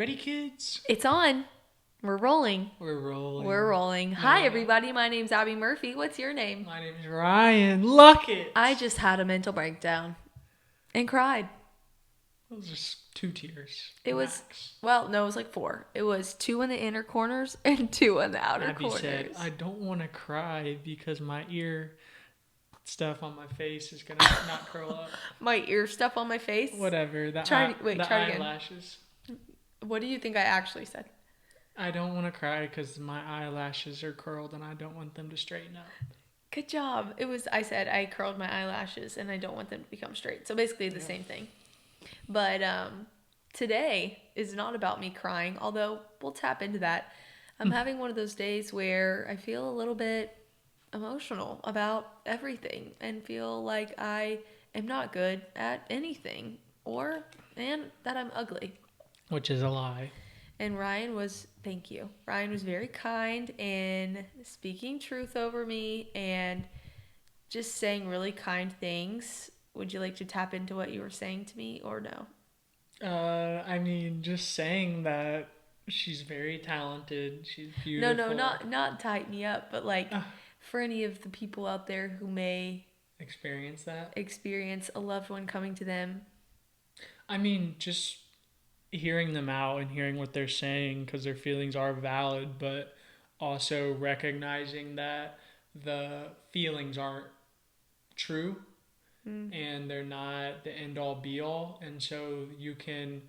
Ready, kids? It's on. We're rolling. We're rolling. We're rolling. Hi, everybody. My name's Abby Murphy. What's your name? My name's Ryan Luckett. I just had a mental breakdown and cried. It was just 2 tears. It max. was, no, it was like 4. It was 2 in the inner corners and 2 in the outer Abby corners. said, I don't want to cry because my ear stuff on my face is going to not curl up. My ear stuff on my face? Whatever. Try it again. Eyelashes. What do you think I actually said? I don't want to cry because my eyelashes are curled and I don't want them to straighten up. Good job. I said I curled my eyelashes and I don't want them to become straight. So basically the same thing. But today is not about me crying, although we'll tap into that. I'm having one of those days where I feel a little bit emotional about everything and feel like I am not good at anything and that I'm ugly. Which is a lie. And thank you. Ryan was very kind in speaking truth over me and just saying really kind things. Would you like to tap into what you were saying to me or no? Just saying that she's very talented. She's beautiful. No, not tighten me up, but for any of the people out there who may experience a loved one coming to them. Just hearing them out and hearing what they're saying because their feelings are valid, but also recognizing that the feelings aren't true and they're not the end all be all, and so you can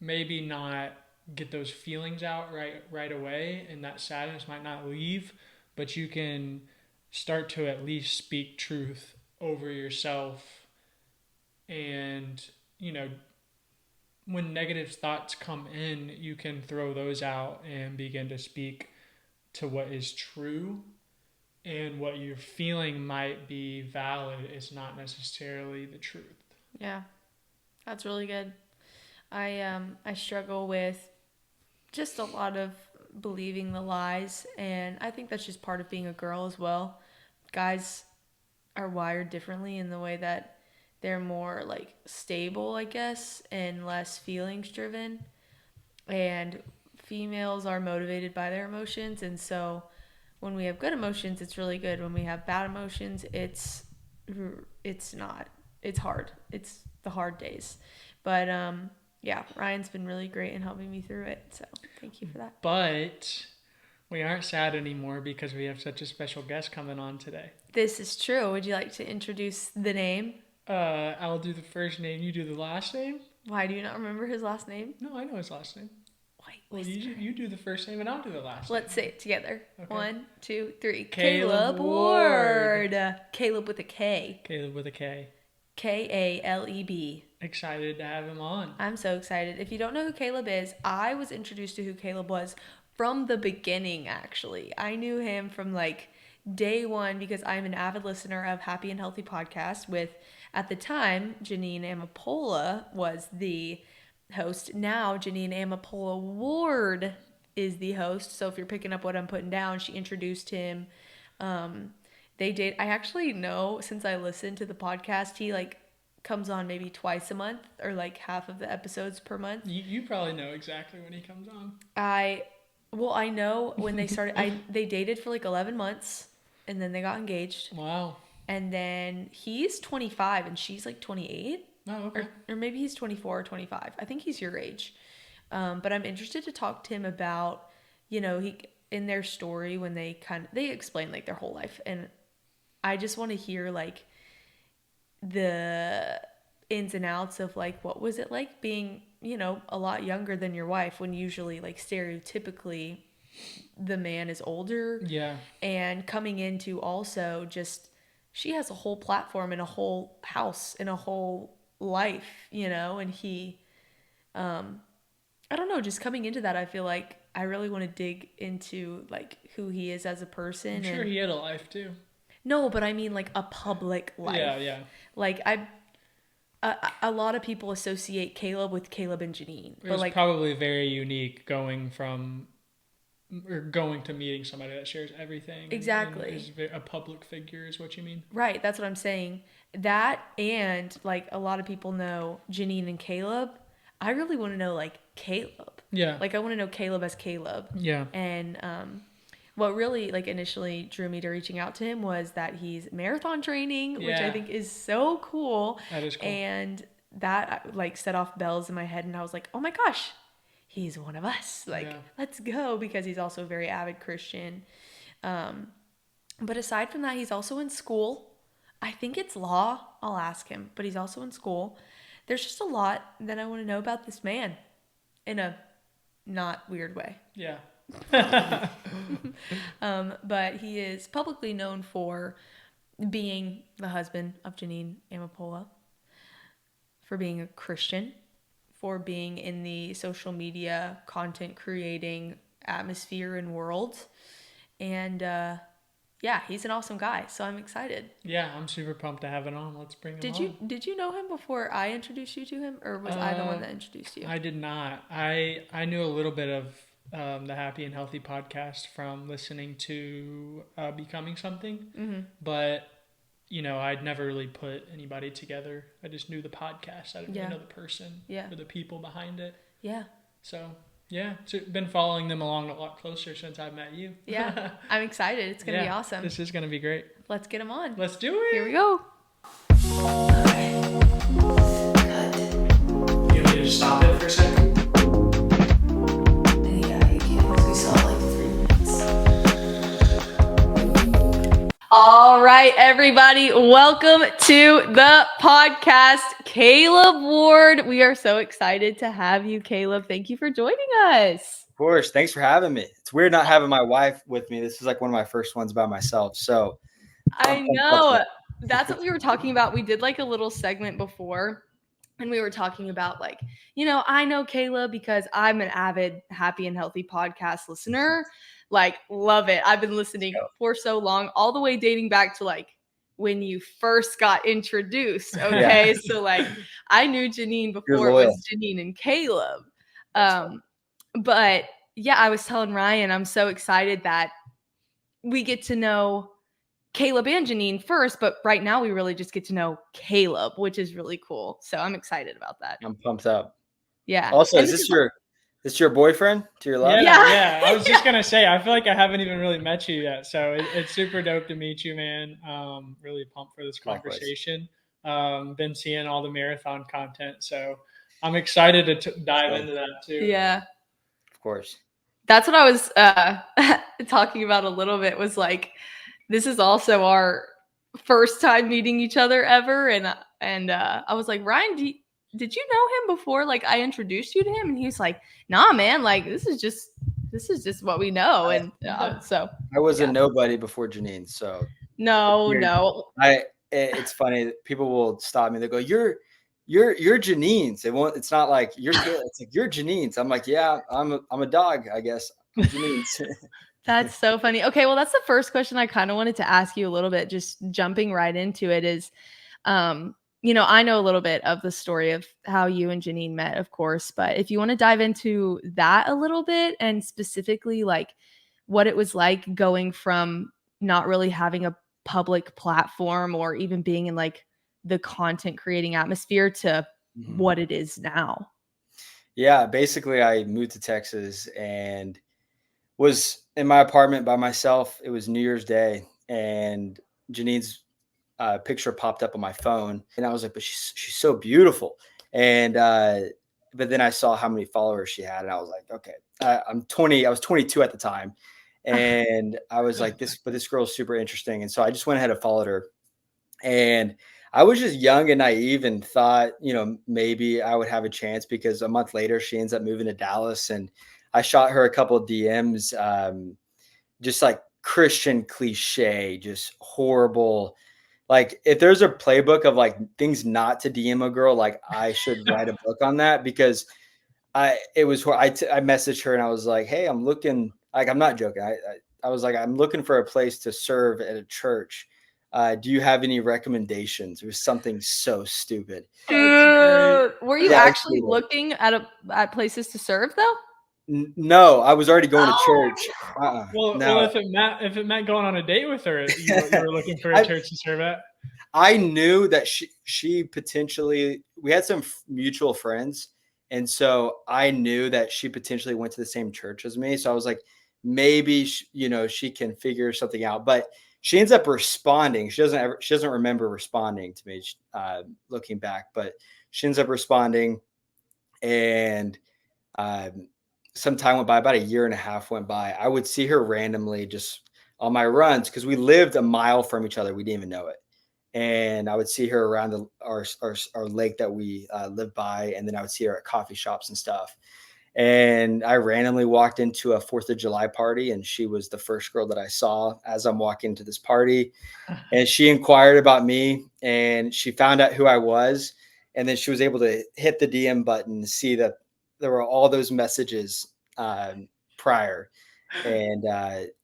maybe not get those feelings out right away and that sadness might not leave, but you can start to at least speak truth over yourself. And when negative thoughts come in, you can throw those out and begin to speak to what is true, and what you're feeling might be valid is not necessarily the truth. Yeah, that's really good. I struggle with just a lot of believing the lies, and I think that's just part of being a girl as well. Guys are wired differently in the way that they're more stable, I guess, and less feelings driven. And females are motivated by their emotions. And so when we have good emotions, it's really good. When we have bad emotions, it's not. It's hard. It's the hard days. But Ryan's been really great in helping me through it. So thank you for that. But we aren't sad anymore because we have such a special guest coming on today. This is true. Would you like to introduce the name? I'll do the first name. You do the last name. Why do you not remember his last name? No, I know his last name. Wait, you do the first name and I'll do the last name. Let's say it together. Okay. 1, 2, 3. Kaleb Ward. Kaleb with a K. Kaleb with a K. Kaleb. Excited to have him on. I'm so excited. If you don't know who Kaleb is, I was introduced to who Kaleb was from the beginning, actually. I knew him from day one because I'm an avid listener of Happy and Healthy Podcast with, at the time, Jeanine Amapola was the host. Now Jeanine Amapola Ward is the host. So if you're picking up what I'm putting down, she introduced him. They did. I actually know, since I listened to the podcast, he comes on maybe twice a month or half of the episodes per month. You probably know exactly when he comes on. I know when they started. They dated for 11 months and then they got engaged. Wow. And then he's 25 and she's 28. Oh, okay. Or maybe he's 24 or 25. I think he's your age. But I'm interested to talk to him about, he in their story when they explain their whole life. And I just want to hear the ins and outs of what was it like being, a lot younger than your wife when usually stereotypically the man is older. Yeah. And coming into also just, she has a whole platform and a whole house and a whole life, and he, I don't know, just coming into that, I feel like I really want to dig into who he is as a person. I'm sure he had a life too. No, but I mean a public life. Yeah. A lot of people associate Kaleb with Kaleb and Janine. It was probably very unique going to meeting somebody that shares everything. Exactly. And is a public figure is what you mean. Right. That's what I'm saying. That and a lot of people know Janine and Kaleb. I really want to know Kaleb Yeah. Like, I want to know Kaleb as Kaleb. Yeah. And what really like initially drew me to reaching out to him was that he's marathon training, which I think is so cool. That is cool. And that like set off bells in my head, and I was like, oh my gosh, he's one of us. Like, let's go, because he's also a very avid Christian. But aside from that, he's also in school. I think it's law. I'll ask him, but he's also in school. There's just a lot that I want to know about this man in a not weird way. Yeah. But he is publicly known for being the husband of Jeanine Amapola, for being a Christian, for being in the social media content creating atmosphere and world. And yeah, he's an awesome guy, so I'm excited. Yeah, I'm super pumped to have it on. Let's bring him on. Did you know him before I introduced you to him, or was I the one that introduced you? I did not. I knew a little bit of the Happy and Healthy podcast from listening to Becoming Something, but I'd never really put anybody together. I just knew the podcast. I didn't really know the person or the people behind it. Yeah. So yeah, so been following them along a lot closer since I met you. Yeah, I'm excited. It's gonna be awesome. This is gonna be great. Let's get them on. Let's do it. Here we go. Okay. You want me to stop it for a second? All right, everybody, welcome to the podcast, Kaleb Ward. We are so excited to have you, Kaleb. Thank you for joining us. Of course. Thanks for having me. It's weird not having my wife with me. This is like one of my first ones by myself. So I know. That's what we were talking about. We did like a little segment before, and we were talking about like, I know Kaleb because I'm an avid Happy and Healthy podcast listener. Like, love it. I've been listening for so long, all the way dating back to like when you first got introduced. Okay. Yeah. So like I knew Janine before it was Janine and Kaleb. But yeah, I was telling Ryan, I'm so excited that we get to know Kaleb and Janine first, but right now we really just get to know Kaleb, which is really cool. So I'm excited about that. I'm pumped up. Yeah. Also, is this your boyfriend to your left? Yeah. I was just gonna say, I feel like I haven't even really met you yet, so it's super dope to meet you, man. Really pumped for this conversation. Been seeing all the marathon content, so I'm excited to dive into that too. Yeah, of course. That's what I was talking about a little bit. Was like, this is also our first time meeting each other ever, and I was like, Ryan, did you know him before? Like, I introduced you to him, and he's like, "Nah, man. Like, this is just what we know." And so I was a nobody before Janine. So no. It's funny. People will stop me. They go, "You're Janine's." It's not like you're good. It's like you're Janine's. I'm like, yeah, I'm a dog, I guess. I'm Janine's. That's so funny. Okay, well, that's the first question I kind of wanted to ask you a little bit. Just jumping right into it is, I know a little bit of the story of how you and Janine met, of course, but if you want to dive into that a little bit, and specifically like what it was like going from not really having a public platform or even being in like the content creating atmosphere to what it is now. Yeah, basically I moved to Texas and was in my apartment by myself. It was New Year's Day, and Janine's picture popped up on my phone, and I was like, but she's so beautiful. And but then I saw how many followers she had, and I was like, okay, I'm 20. I was 22 at the time, and I was like, this girl's super interesting. And so I just went ahead and followed her. And I was just young and naive and thought, maybe I would have a chance, because a month later she ends up moving to Dallas, and I shot her a couple of DMs, just like Christian cliche, just horrible. Like, if there's a playbook of like things not to DM a girl, like I should write a book on that, because I messaged her and I was like, hey, I'm looking, like, I'm not joking. I was like, I'm looking for a place to serve at a church. Do you have any recommendations? It was something so stupid. Dude, were you actually looking at places to serve though? No, I was already going to church. Well, if it meant going on a date with her, you were looking for a church to serve at. I knew that she potentially, we had some mutual friends, And so I knew that she potentially went to the same church as me. So I was like, maybe, she can figure something out. But she ends up responding. She doesn't remember responding to me, looking back, but she ends up responding. And um, some time went by, about a year and a half went by. I would see her randomly just on my runs because we lived a mile from each other. We didn't even know it. And I would see her around our lake that we lived by. And then I would see her at coffee shops and stuff. And I randomly walked into a 4th of July party, and she was the first girl that I saw as I'm walking to this party. And she inquired about me, and she found out who I was. And then she was able to hit the DM button to see that there were all those messages prior. And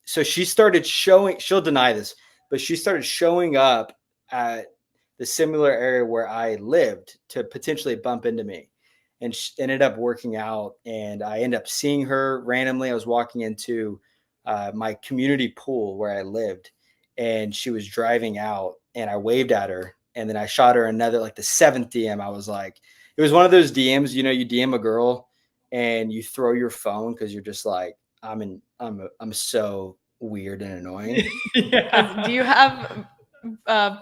so she started showing, she'll deny this, but she started showing up at the similar area where I lived to potentially bump into me, and ended up working out. And I ended up seeing her randomly. I was walking into my community pool where I lived, and she was driving out, and I waved at her, and then I shot her another, like the 7th DM. I was like, it was one of those DMs, you DM a girl and you throw your phone because you're just like, I'm so weird and annoying. Yeah. Do you have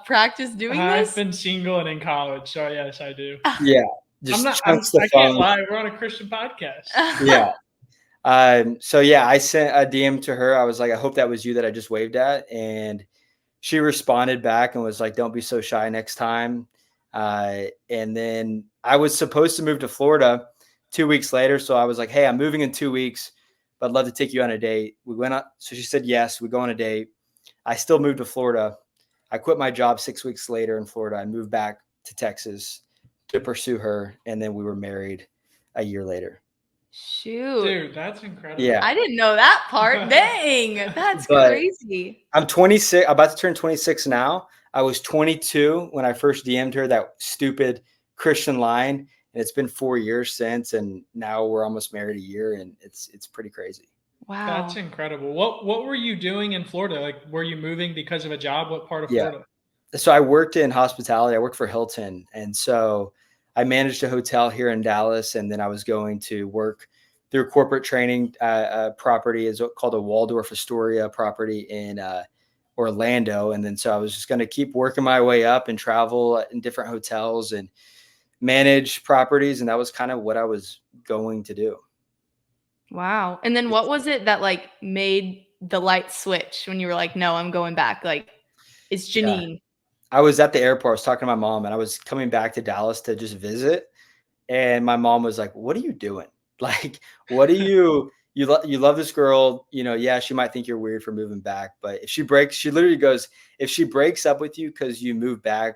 practice doing I've this? been single and in college, so yes, I do. Yeah. I'm Just not. chunks the I can't phone. lie. We're on a Christian podcast. Yeah. So yeah, I sent a DM to her. I was like, I hope that was you that I just waved at. And she responded back and was like, don't be so shy next time. And then I was supposed to move to Florida 2 weeks later. So I was like, hey, I'm moving in 2 weeks, but I'd love to take you on a date. We went out. So she said, yes, we go on a date. I still moved to Florida. I quit my job 6 weeks later in Florida. I moved back to Texas to pursue her. And then we were married a year later. Shoot. Dude, that's incredible. Yeah. I didn't know that part. Dang, that's But crazy. I'm 26, about to turn 26 now. I was 22 when I first DM'd her that stupid Christian line, and it's been 4 years since, and now we're almost married a year, and it's pretty crazy. Wow. That's incredible. What were you doing in Florida? Like, were you moving because of a job? What part of Yeah. Florida? So I worked in hospitality. I worked for Hilton, and so I managed a hotel here in Dallas, and then I was going to work through corporate training property is called a Waldorf Astoria property in Orlando. And then so I was just going to keep working my way up and travel in different hotels and manage properties. And that was kind of what I was going to do. Wow. And then what was it that like made the light switch when you were like, no, I'm going back? Like, it's Janine. Yeah. I was at the airport. I was talking to my mom, and I was coming back to Dallas to just visit. And my mom was like, what are you doing? Like, what do you love this girl, yeah, she might think you're weird for moving back, but if she literally goes, if she breaks up with you because you moved back,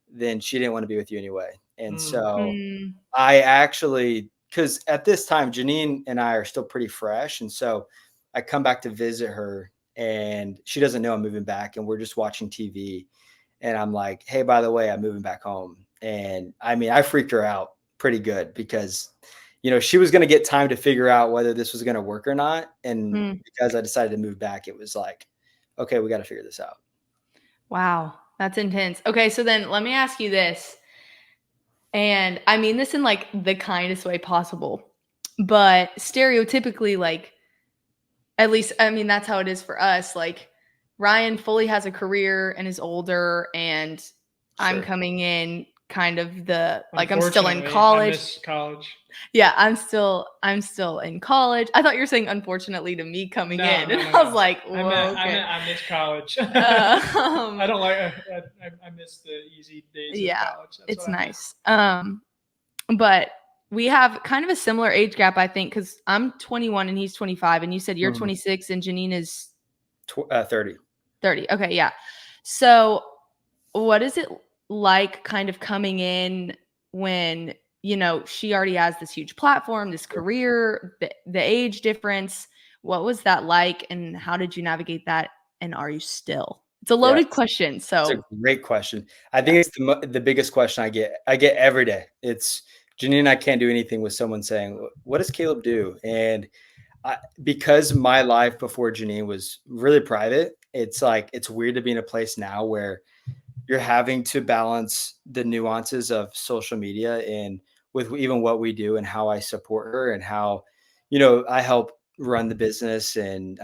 then she didn't want to be with you anyway. And so I actually, because at this time, Janine and I are still pretty fresh. And so I come back to visit her, and she doesn't know I'm moving back, and we're just watching TV. And I'm like, hey, by the way, I'm moving back home. And I mean, I freaked her out pretty good because she was going to get time to figure out whether this was going to work or not. And because I decided to move back, it was like, okay, we got to figure this out. Wow. That's intense. Okay. So then let me ask you this. And I mean this in like the kindest way possible, but stereotypically, like, at least, I mean, that's how it is for us. Like, Ryan fully has a career and is older, and sure. I'm coming in kind of like I'm still in college. I miss college. Yeah, I'm still in college. I thought you were saying unfortunately to me coming in. And I was like, whoa, I miss college. I don't like I miss the easy days of college. That's it's nice. But we have kind of a similar age gap, I think, because I'm 21 and he's 25, and you said you're 26 and Janine is 30. 30. Okay, yeah. So what is it like kind of coming in when, she already has this huge platform, this career, the age difference? What was that like, and how did you navigate that, and are you still? It's a loaded question. So it's a great question. I think it's the biggest question I get every day. It's Janine and I can't do anything with someone saying, what does Kaleb do? And because my life before Janine was really private, it's like, it's weird to be in a place now where you're having to balance the nuances of social media and with even what we do and how I support her and how, I help run the business and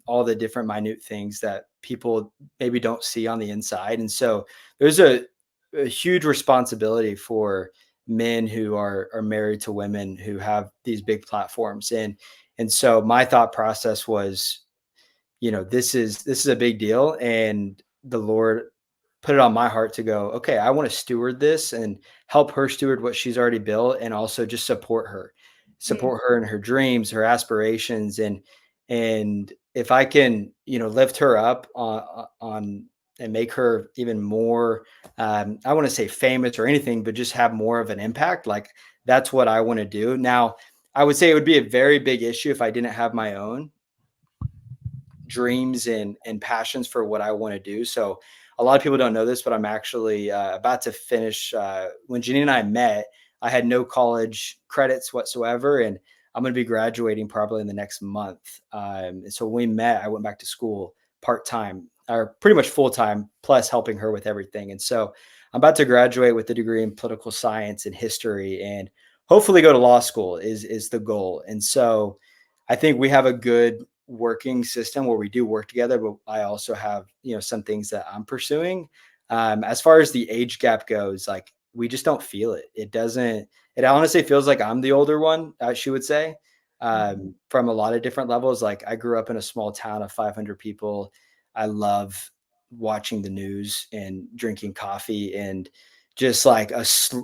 all the different minute things that people maybe don't see on the inside. And so there's a huge responsibility for men who are married to women who have these big platforms. And so my thought process was, this is a big deal, and the Lord put it on my heart to go, okay, I want to steward this and help her steward what she's already built, and also just Mm. support her in her dreams, her aspirations, and if I can, lift her up on and make her even more, I want to say famous or anything, but just have more of an impact. Like that's what I want to do. Now, I would say it would be a very big issue if I didn't have my own dreams and passions for what I want to do. So a lot of people don't know this, but I'm actually about to finish. When Janine and I met, I had no college credits whatsoever, and I'm going to be graduating probably in the next month. And so when we met, I went back to school part time or pretty much full time, plus helping her with everything. And so I'm about to graduate with a degree in political science and history, and hopefully go to law school is the goal. And so I think we have a good working system where we do work together, but I also have, some things that I'm pursuing. As far as the age gap goes, like we just don't feel it. It honestly feels like I'm the older one, she would say, from a lot of different levels. Like I grew up in a small town of 500 people. I love watching the news and drinking coffee and just like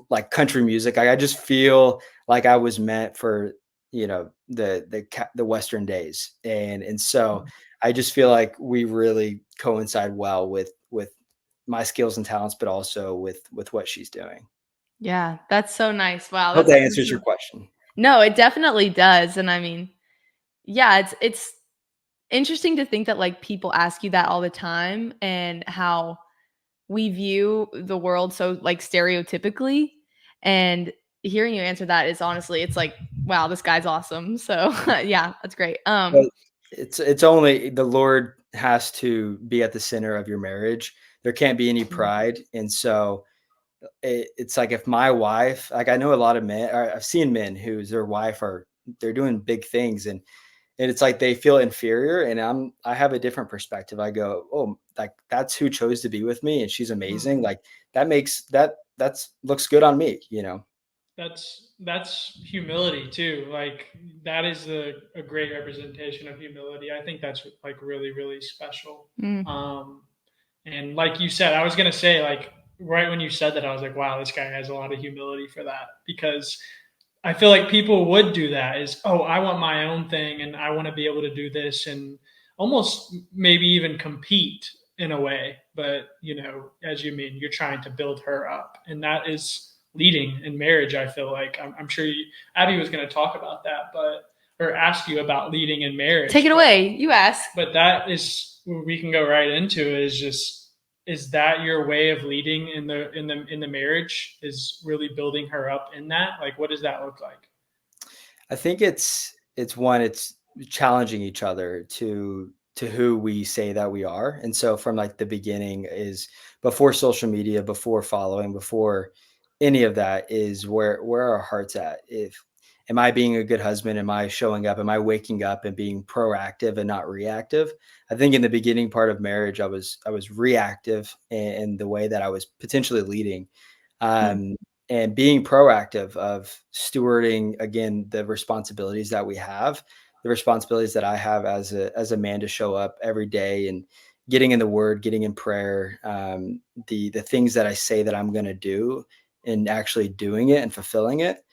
like country music. I just feel like I was meant for, the Western days, and so I just feel like we really coincide well with my skills and talents, but also with what she's doing. Yeah, that's so nice. Wow, Hope that's that answers your amazing. question. No, it definitely does. And I mean, yeah, it's interesting to think that like people ask you that all the time and how we view the world so like stereotypically. And hearing you answer that is honestly, it's like, wow, this guy's awesome. So yeah, that's great. But it's only the Lord has to be at the center of your marriage. There can't be any pride, and so it's like if my wife, like I know a lot of men, or I've seen men whose their wife they're doing big things, and it's like they feel inferior, and I have a different perspective. I go, oh, like that's who chose to be with me, and she's amazing. Like that makes that's looks good on me. That's humility too. Like that is a great representation of humility. I think that's like really really special. Mm. Um, and like you said, I was gonna say like right when you said that, I was like, wow, this guy has a lot of humility for that because I feel like people would do that is, oh, I want my own thing and I want to be able to do this and almost maybe even compete in a way. But, as you mean, you're trying to build her up. And that is leading in marriage, I feel like. I'm sure Abby was going to talk about that, or ask you about leading in Take marriage. it away. You ask. But that is where we can go right into is just is that your way of leading in the marriage is really building her up in that, like what does that look like? I think it's challenging each other to who we say that we are. And so from like the beginning is before social media, before following, before any of that is where our heart's at. If am I being a good husband? Am I showing up? Am I waking up and being proactive and not reactive? I think in the beginning part of marriage, I was reactive in the way that I was potentially leading. Mm. Um, and being proactive of stewarding again the responsibilities that we have, the responsibilities that I have as a man to show up every day and getting in the word, getting in prayer, the things that I say that I'm going to do and actually doing it and fulfilling it,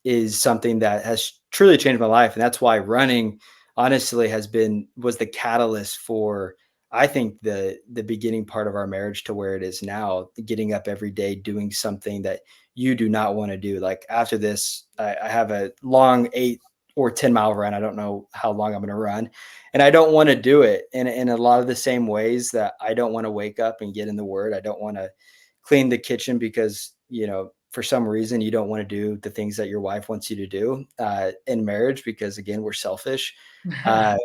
is something that has truly changed my life. And that's why running honestly was the catalyst for, I think, the beginning part of our marriage to where it is now, getting up every day, doing something that you do not want to do. Like after this, I have a long 8 or 10 mile run. I don't know how long I'm going to run, and I don't want to do it in a lot of the same ways that I don't want to wake up and get in the word. I don't want to clean the kitchen because, for some reason you don't want to do the things that your wife wants you to do in marriage, because again, we're selfish. Uh,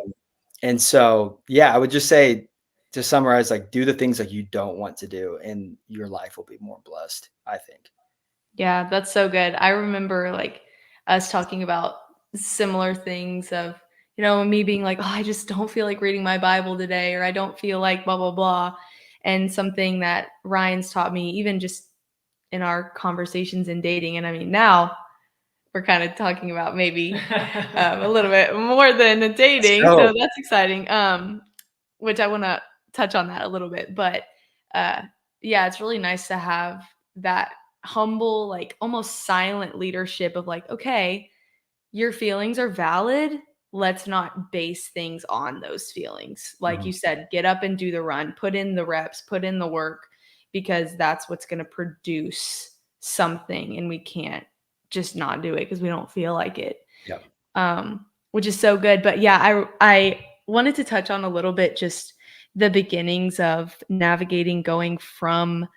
and so, yeah, I would just say, to summarize, like do the things that you don't want to do and your life will be more blessed, I think. Yeah, that's so good. I remember like us talking about similar things of, me being like, oh, I just don't feel like reading my Bible today, or I don't feel like blah, blah, blah. And something that Ryan's taught me, even just in our conversations in dating. And I mean, now we're kind of talking about maybe a little bit more than dating. So So that's exciting. Which I want to touch on that a little bit. But uh, yeah, it's really nice to have that humble, like almost silent leadership of like, okay, your feelings are valid. Let's not base things on those feelings. Like Mhm. you said, get up and do the run, put in the reps, put in the work, because that's what's going to produce something. And we can't just not do it because we don't feel like it. Yeah. Which is so good. But yeah, I wanted to touch on a little bit just the beginnings of navigating going from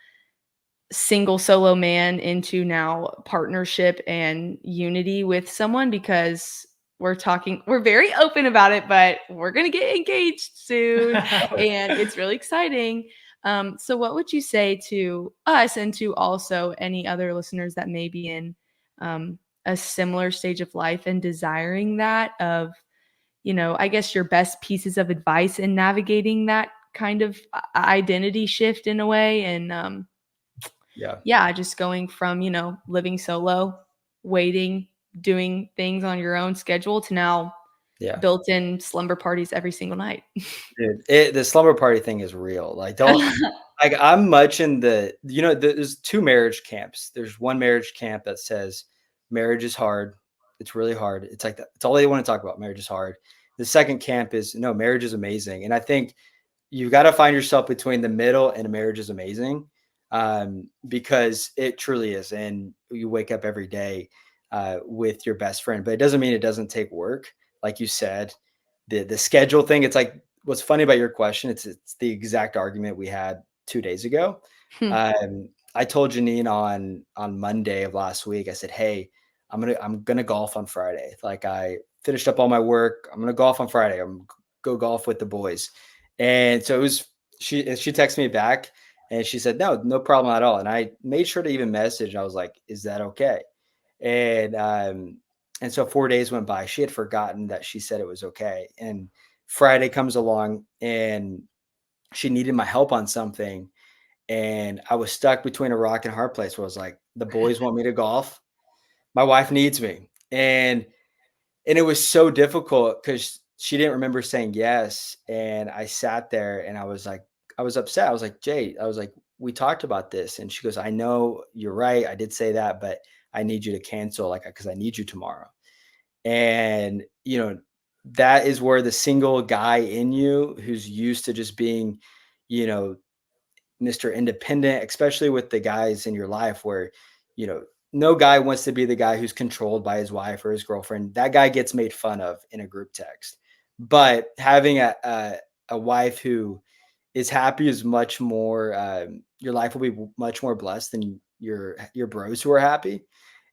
single solo man into now partnership and unity with someone, because we're very open about it, but we're going to get engaged soon and it's really exciting. So what would you say to us and to also any other listeners that may be in um, a similar stage of life and desiring that, of I guess your best pieces of advice in navigating that kind of identity shift in a way, and Yeah. yeah, just going from, living solo, waiting, doing things on your own schedule, to now Yeah. built-in slumber parties every single night. Dude, the slumber party thing is real. Like, don't like I'm much in there's two marriage camps. There's one marriage camp that says marriage is hard. It's really hard. It's like that. It's all they want to talk about. Marriage is hard. The second camp is no, marriage is amazing. And I think you've got to find yourself between the middle and a marriage is amazing, because it truly is. And you wake up every day with your best friend, but it doesn't mean it doesn't take work. Like you said, the schedule thing. It's like what's funny about your question. It's the exact argument we had 2 days ago. I told Janine on Monday of last week. I said, "Hey, I'm gonna golf on Friday. Like I finished up all my work. I'm gonna golf on Friday. I'm go golf with the boys." And so it was she texted me back and she said, no problem at all. And I made sure to even message. I was like, is that okay? And and so 4 days went by. She had forgotten that she said it was okay. And Friday comes along and she needed my help on something. And I was stuck between a rock and a hard place where I was like, the boys want me to golf. My wife needs me. And it was so difficult because she didn't remember saying yes. And I sat there and I was like, I was upset. I was like, Jay, I was like, we talked about this. And she goes, I know you're right. I did say that, but I need you to cancel, like, because I need you tomorrow. And, that is where the single guy in you who's used to just being, you know, Mr. Independent, especially with the guys in your life where, you know, no guy wants to be the guy who's controlled by his wife or his girlfriend. That guy gets made fun of in a group text. But having a wife who is happy is much more, your life will be much more blessed than your bros who are happy.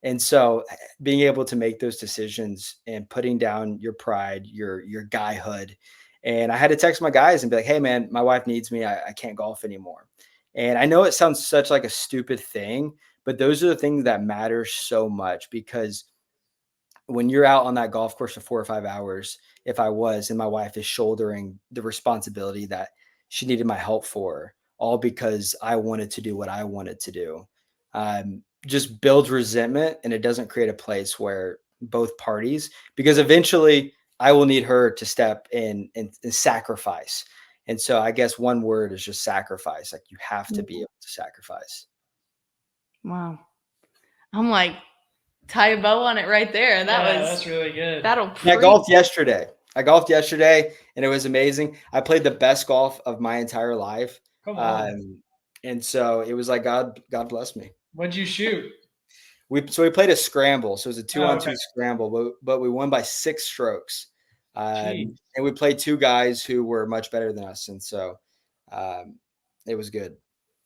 And so being able to make those decisions and putting down your pride, your guyhood. And I had to text my guys and be like, hey man, my wife needs me. I can't golf anymore. And I know it sounds such like a stupid thing, but those are the things that matter so much because when you're out on that golf course for 4 or 5 hours, if I was, and my wife is shouldering the responsibility that she needed my help for, all because I wanted to do what I wanted to do, just builds resentment and it doesn't create a place where both parties, because eventually I will need her to step in and sacrifice. And so I guess one word is just sacrifice. Like you have to be able to sacrifice. Wow. I'm like, tie a bow on it right there. Yeah, that's really good. That'll Yeah, I preach. golfed yesterday. I golfed yesterday and it was amazing. I played the best golf of my entire life. Come on. Um, and so it was like God bless me. What'd you shoot? We played a scramble. So it was a two Oh, on okay. two scramble, but we won by 6 strokes. Gee, And we played two guys who were much better than us. And so um, it was good.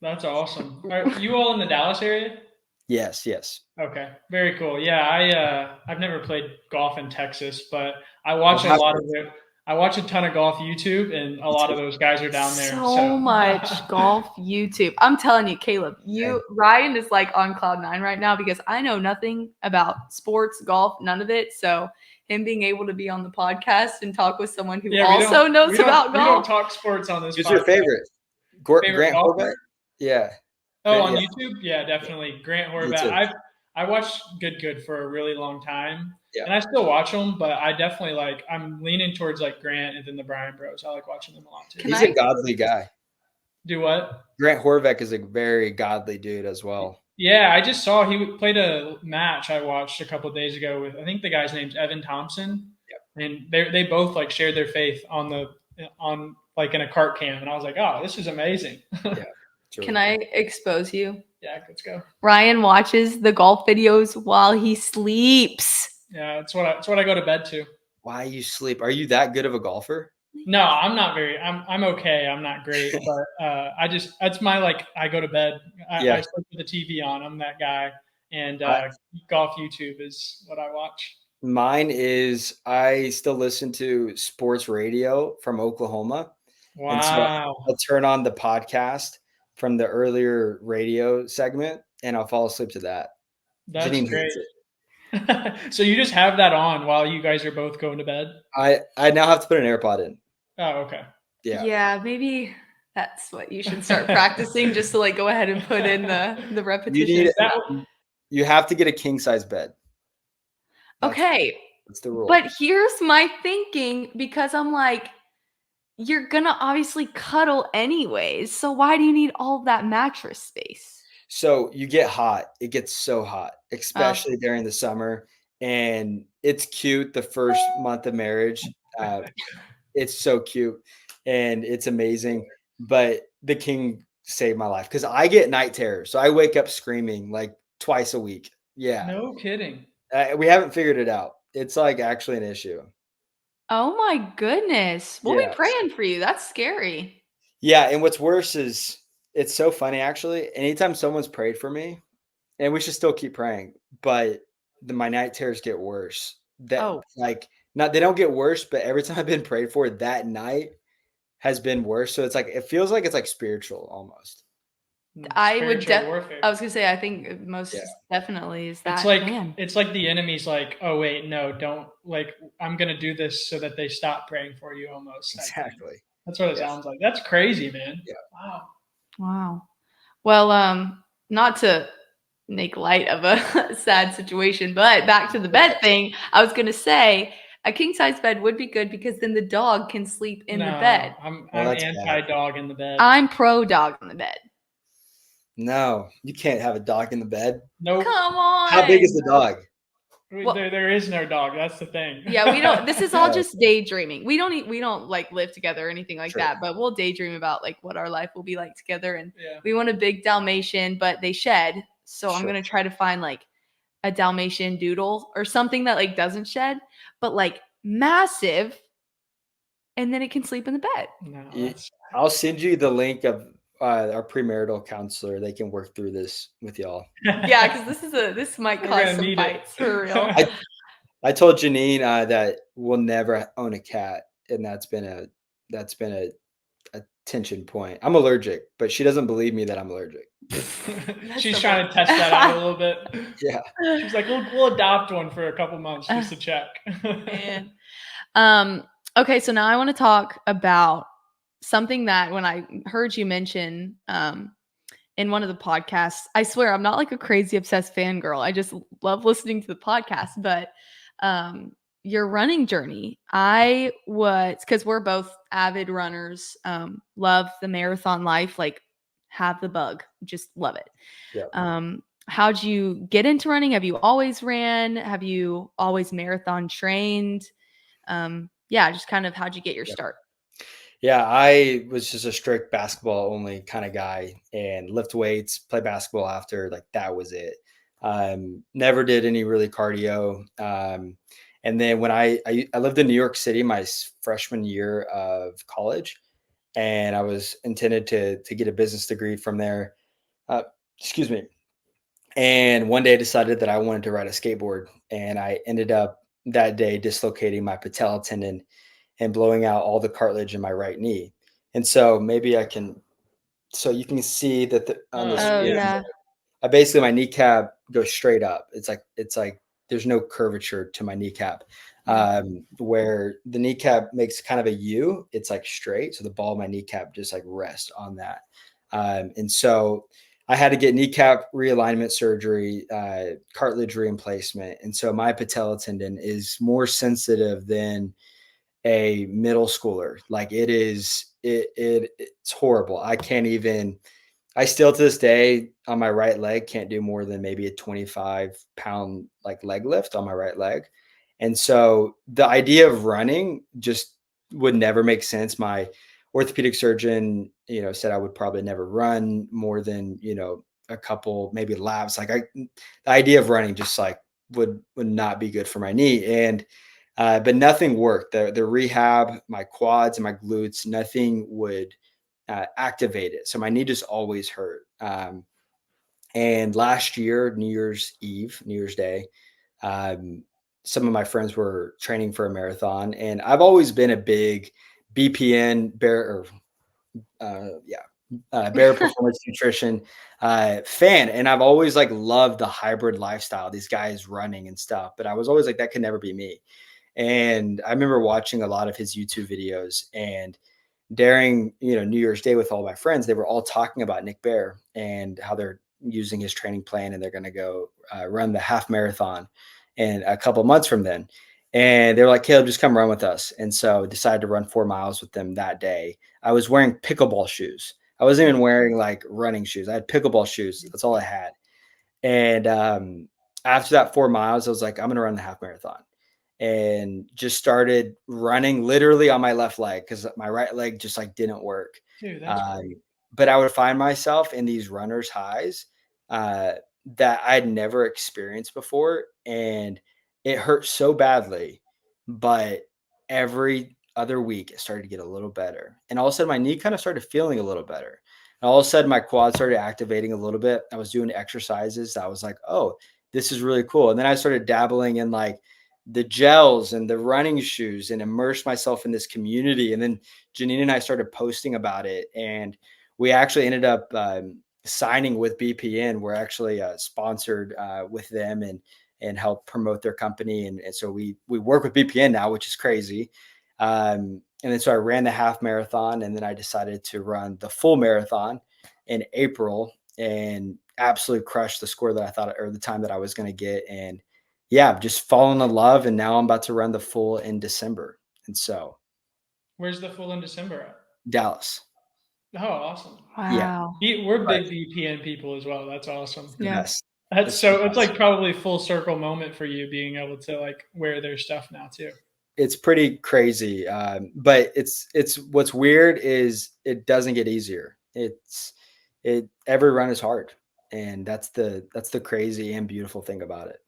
that's awesome. Are you all in the Dallas area? Yes, yes. Okay, very cool. Yeah, I've never played golf in Texas, but I Well, watch a have lot to. of it. I watch a ton of golf YouTube, and a lot of those guys are down there. So much golf YouTube. I'm telling you, Caleb, Ryan is like on cloud 9 right now because I know nothing about sports, golf, none of it. So him being able to be on the podcast and talk with someone who also knows about golf. We don't talk sports on this podcast. Who's your favorite? Grant Horvat? Yeah. Oh, on YouTube? Yeah, definitely. Grant Horvat. I watched Good for a really long time. Yeah. And I still watch them, but I definitely I'm leaning towards Grant and then the Bryan Bros. I like watching them a lot too. He's a godly guy. Do what? Grant Horvat is a very godly dude as well. Yeah, I just saw he played a match I watched a couple of days ago with, I think the guy's name's Evan Thompson. Yep. And they both shared their faith on in a cart cam, and I was like, oh, this is amazing. Yeah. Really Can I expose you? Yeah, let's go. Ryan watches the golf videos while he sleeps. Yeah, that's what I go to bed to. Why you sleep? Are you that good of a golfer? No, I'm not very. I'm okay. I'm not great, but that's my I go to bed. I sleep with the TV on. I'm that guy, and golf YouTube is what I watch. Mine is I still listen to sports radio from Oklahoma. Wow. And so I'll turn on the podcast from the earlier radio segment, and I'll fall asleep to that. That's Janine great. So you just have that on while you guys are both going to bed? I now have to put an AirPod in. Oh, okay. Yeah. Yeah, maybe that's what you should start practicing, just to go ahead and put in the repetition. You have to get a king size bed. That's the rule. But here's my thinking, because I'm like, you're gonna obviously cuddle anyways, so why do you need all of that mattress space? So you get hot. It gets so hot, especially during the summer. And it's cute the first month of marriage. It's so cute and it's amazing. But the king saved my life because I get night terrors. So I wake up screaming twice a week. Yeah. No kidding. We haven't figured it out. It's actually an issue. Oh my goodness. We'll be praying for you. That's scary. Yeah. And what's worse is it's so funny, actually. Anytime someone's prayed for me, and we should still keep praying, but my night terrors get worse. They don't get worse, but every time I've been prayed for, that night has been worse. So it's it feels like it's spiritual almost. I was gonna say, I think most definitely is that. It's like the enemy's oh wait, no, don't I'm gonna do this so that they stop praying for you almost. Exactly. That's what it sounds like. That's crazy, man. Yeah. Wow. Well, not to make light of a sad situation, but back to the bed thing, I was gonna say a king size bed would be good because then the dog can sleep in the bed. I'm anti-dog in the bed. I'm pro dog in the bed. No, you can't have a dog in the bed. No. Nope. Come on. How big is the dog? Well, there is no dog. That's the thing. Yeah, we don't. This is all just daydreaming. We don't live together or anything like that. But we'll daydream about what our life will be like together. And we want a big Dalmatian, but they shed. So I'm gonna try to find a Dalmatian doodle or something that doesn't shed, but massive, and then it can sleep in the bed. No, I'll send you the link of our premarital counselor. They can work through this with y'all. Yeah, because this might cause some fights for real. I told Janine that we'll never own a cat, and that's been a tension point. I'm allergic, but she doesn't believe me that I'm allergic. She's trying to test that out a little bit. Yeah. She's like, we'll adopt one for a couple months just to check. Man. Okay, so now I want to talk about something that when I heard you mention in one of the podcasts, I swear I'm not a crazy obsessed fangirl. I just love listening to the podcast, but your running journey. Because we're both avid runners, love the marathon life, have the bug, just love it. Yep. How'd you get into running? Have you always ran? Have you always marathon trained? Just kind of how'd you get your start? Yeah, I was just a strict basketball only kind of guy and lift weights, play basketball after, that was it. Never did any really cardio. And then when I lived in New York City my freshman year of college, and I was intended to get a business degree from there. Excuse me. And one day I decided that I wanted to ride a skateboard, and I ended up that day dislocating my patella tendon and blowing out all the cartilage in my right knee. And so maybe I can, so you can see that on the Oh Oh screen, yeah. yeah. I basically, my kneecap goes straight up. It's like there's no curvature to my kneecap. Where the kneecap makes kind of a U, it's like straight. So the ball of my kneecap just like rests on that. And so I had to get kneecap realignment surgery, cartilage reemplacement. And so my patella tendon is more sensitive than a middle schooler. Like it's horrible. I still to this day on my right leg can't do more than maybe a 25-pound like leg lift on my right leg. And so the idea of running just would never make sense. My orthopedic surgeon, said I would probably never run more than, a couple maybe laps. The idea of running just like would not be good for my knee. And but nothing worked. The rehab, my quads and my glutes, nothing would activate it. So my knee just always hurt. And last year, New Year's Day, um, some of my friends were training for a marathon, and I've always been a big BPN Bear Performance Nutrition fan, and I've always like loved the hybrid lifestyle. These guys running and stuff, but I was always like, that could never be me. And I remember watching a lot of his YouTube videos, and during New Year's Day with all my friends, they were all talking about Nick Bear and how they're using his training plan, and they're going to go run the half marathon in a couple months from then. And they were like, Caleb, just come run with us. And so decided to run 4 miles with them that day. I was wearing pickleball shoes. I wasn't even wearing like running shoes. I had pickleball shoes. That's all I had. And after that 4 miles, I was like, I'm going to run the half marathon, and just started running literally on my left leg because my right leg just like didn't work. Dude, that's Um, great. but I would find myself in these runners highs uh, that I'd never experienced before. And it hurt so badly, but every other week it started to get a little better. And all of a sudden my knee kind of started feeling a little better. And all of a sudden my quad started activating a little bit. I was doing exercises. I was like, oh, this is really cool. And then I started dabbling in like the gels and the running shoes and immersed myself in this community. And then Janine and I started posting about it. And we actually ended up signing with BPN. We're actually sponsored with them and help promote their company. And so we work with BPN now, which is crazy. And then so I ran the half marathon, and then I decided to run the full marathon in April and absolutely crushed the score that I thought, or the time that I was going to get. And yeah, I've just fallen in love. And now I'm about to run the full in December. And so Where's the full in December at? Dallas. Oh, awesome. Yeah. Wow. We're But big BPN people as well. That's awesome. the Yeah. best. That's It's the so. It's best. like probably full circle moment for you being able to like wear their stuff now too. It's pretty crazy. But it's what's weird is it doesn't get easier. Every run is hard. And that's the crazy and beautiful thing about it.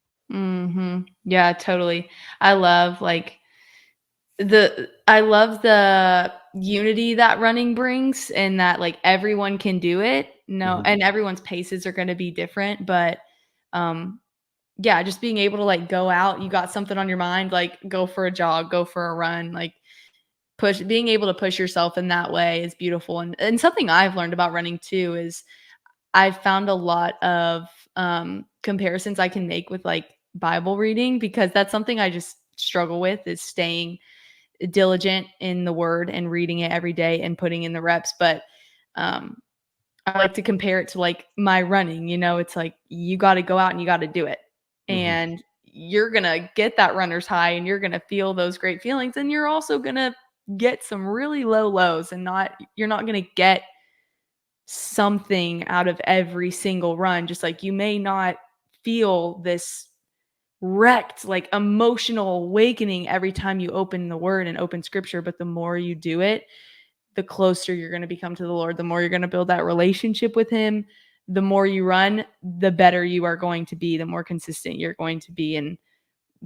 Yeah, totally. I love like I love the unity that running brings, and that like everyone can do it. No, Mhm. and everyone's paces are going to be different, but um yeah, just being able to like go out, you got something on your mind, like go for a jog, go for a run, like being able to push yourself in that way is beautiful. And something I've learned about running too is I've found a lot of comparisons I can make with like Bible reading, because that's something I just struggle with, is staying diligent in the word and reading it every day and putting in the reps. But um, I like to compare it to like my running. It's like you got to go out and you got to do it. Mhm. And you're going to get that runner's high, and you're going to feel those great feelings. And you're also going to get some really low lows, and you're not going to get something out of every single run. Just like you may not feel this wrecked, like emotional awakening every time you open the word and open scripture. But the more you do it, the closer you're going to become to the Lord, the more you're going to build that relationship with Him. The more you run, the better you are going to be, the more consistent you're going to be, and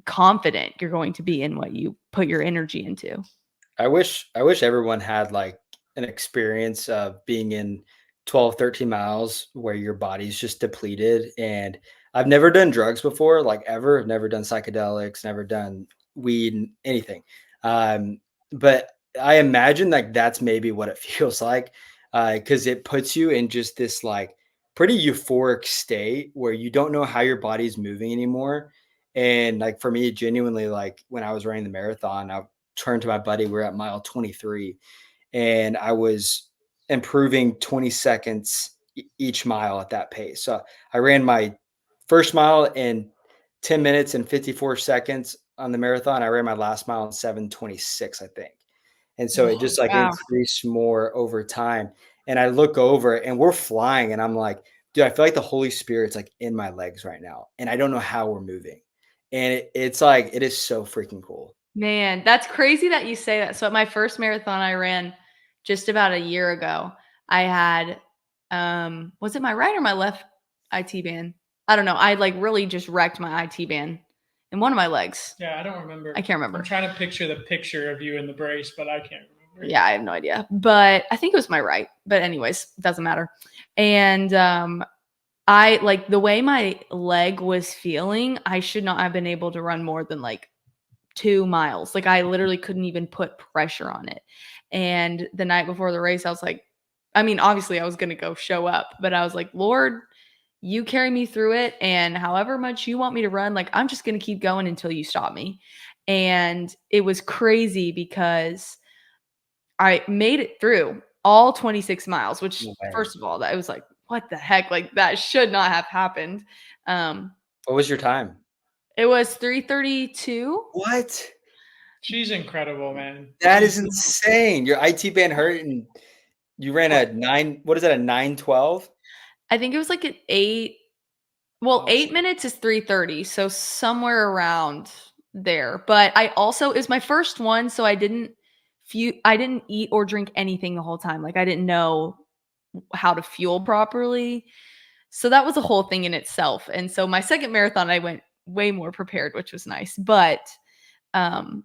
confident you're going to be in what you put your energy into. I wish everyone had like an experience of being in 12, 13 miles where your body's just depleted. And I've never done drugs before, like ever. I've never done psychedelics, never done weed, anything. Um, but I imagine like that's maybe what it feels like, because it puts you in just this like pretty euphoric state where you don't know how your body's moving anymore. And like for me, genuinely, like when I was running the marathon, I turned to my buddy. We're at mile 23, and I was improving 20 seconds each mile at that pace. So I ran my first mile in 10 minutes and 54 seconds on the marathon. I ran my last mile in 7:26, I think. And so it Wow. just like Wow. increased more over time. And I look over and we're flying and I'm like, dude, I feel like the Holy Spirit's like in my legs right now. And I don't know how we're moving. And it's like, it is so freaking cool. Man, that's crazy that you say that. So at my first marathon I ran just about a year ago, I had was it my right or my left IT band? I don't know. I like really just wrecked my IT band in one of my legs. Yeah, I don't I remember. can't I'm remember. trying to picture the picture of you in the brace, but I can't remember. Yeah, I have no idea. But I think it was my right. But anyways, doesn't matter. And I like the way my leg was feeling, I should not have been able to run more than like 2 miles. Like I literally couldn't even put pressure on it. And the night before the race, I was like, I mean, obviously I was going to go show up, but I was like, Lord, you carry me through it. And however much you want me to run, like I'm just going to keep going until you stop me. And it was crazy because I made it through all 26 miles, which No way. first of all, that was like, what the heck? Like that should not have happened. Um, What was your time? it was 3:32. What? She's incredible, man. That is She's insane. Your IT band hurt and you ran a nine. What is that? A 9:12? I think it was like an 8. Well, Oh, 8 minutes is 3:30, so somewhere around there. But I also it was my first one, so I didn't eat or drink anything the whole time. Like I didn't know how to fuel properly. So that was a whole thing in itself. And so my second marathon I went way more prepared, which was nice. But um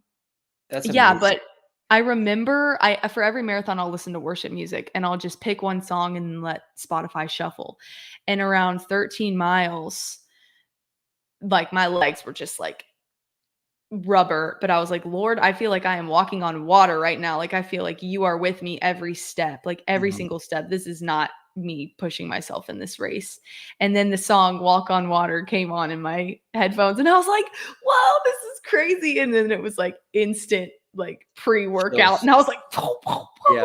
that's yeah, amazing. but I remember I for every marathon I'll listen to worship music and I'll just pick one song and let Spotify shuffle. And around 13 miles, like my legs were just like rubber, but I was like, "Lord, I feel like I am walking on water right now. Like I feel like you are with me every step, like every Mhm. single step. This is not me pushing myself in this race." And then the song Walk on Water came on in my headphones and I was like, "Wow, this is crazy." And then it was like instant like pre-workout Chills. and I was like, "Whoa, whoa, Yeah.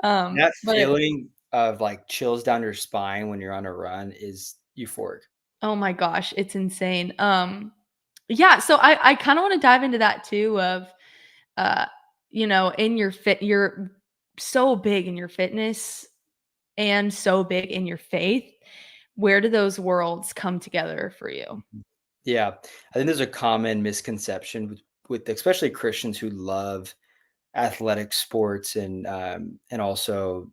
whoa." That But it feeling of like chills down your spine when you're on a run is euphoric. oh my gosh, it's insane. Yeah, so I kind of want to dive into that too of uh in your fit you're so big in your fitness and so big in your faith. Where do those worlds come together for you? Mhm. Yeah. I think there's a common misconception with especially Christians who love athletic sports and also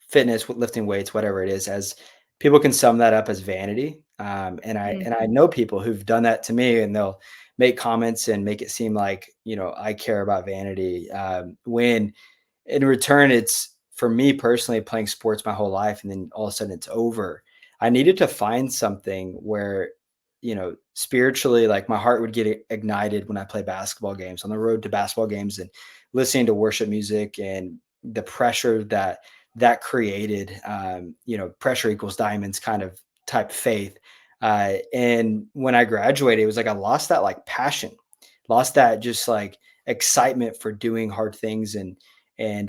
fitness with lifting weights, whatever it is, as people can sum that up as vanity. Mm, And I know people who've done that to me, and they'll make comments and make it seem like I care about vanity when in return it's for me personally playing sports my whole life, and then all of a sudden it's over. I needed to find something where spiritually, like my heart would get ignited when I play basketball games on the road to basketball games and listening to worship music and the pressure that created, pressure equals diamonds kind of type faith. And when I graduated, it was like I lost that like passion, lost that just like excitement for doing hard things, and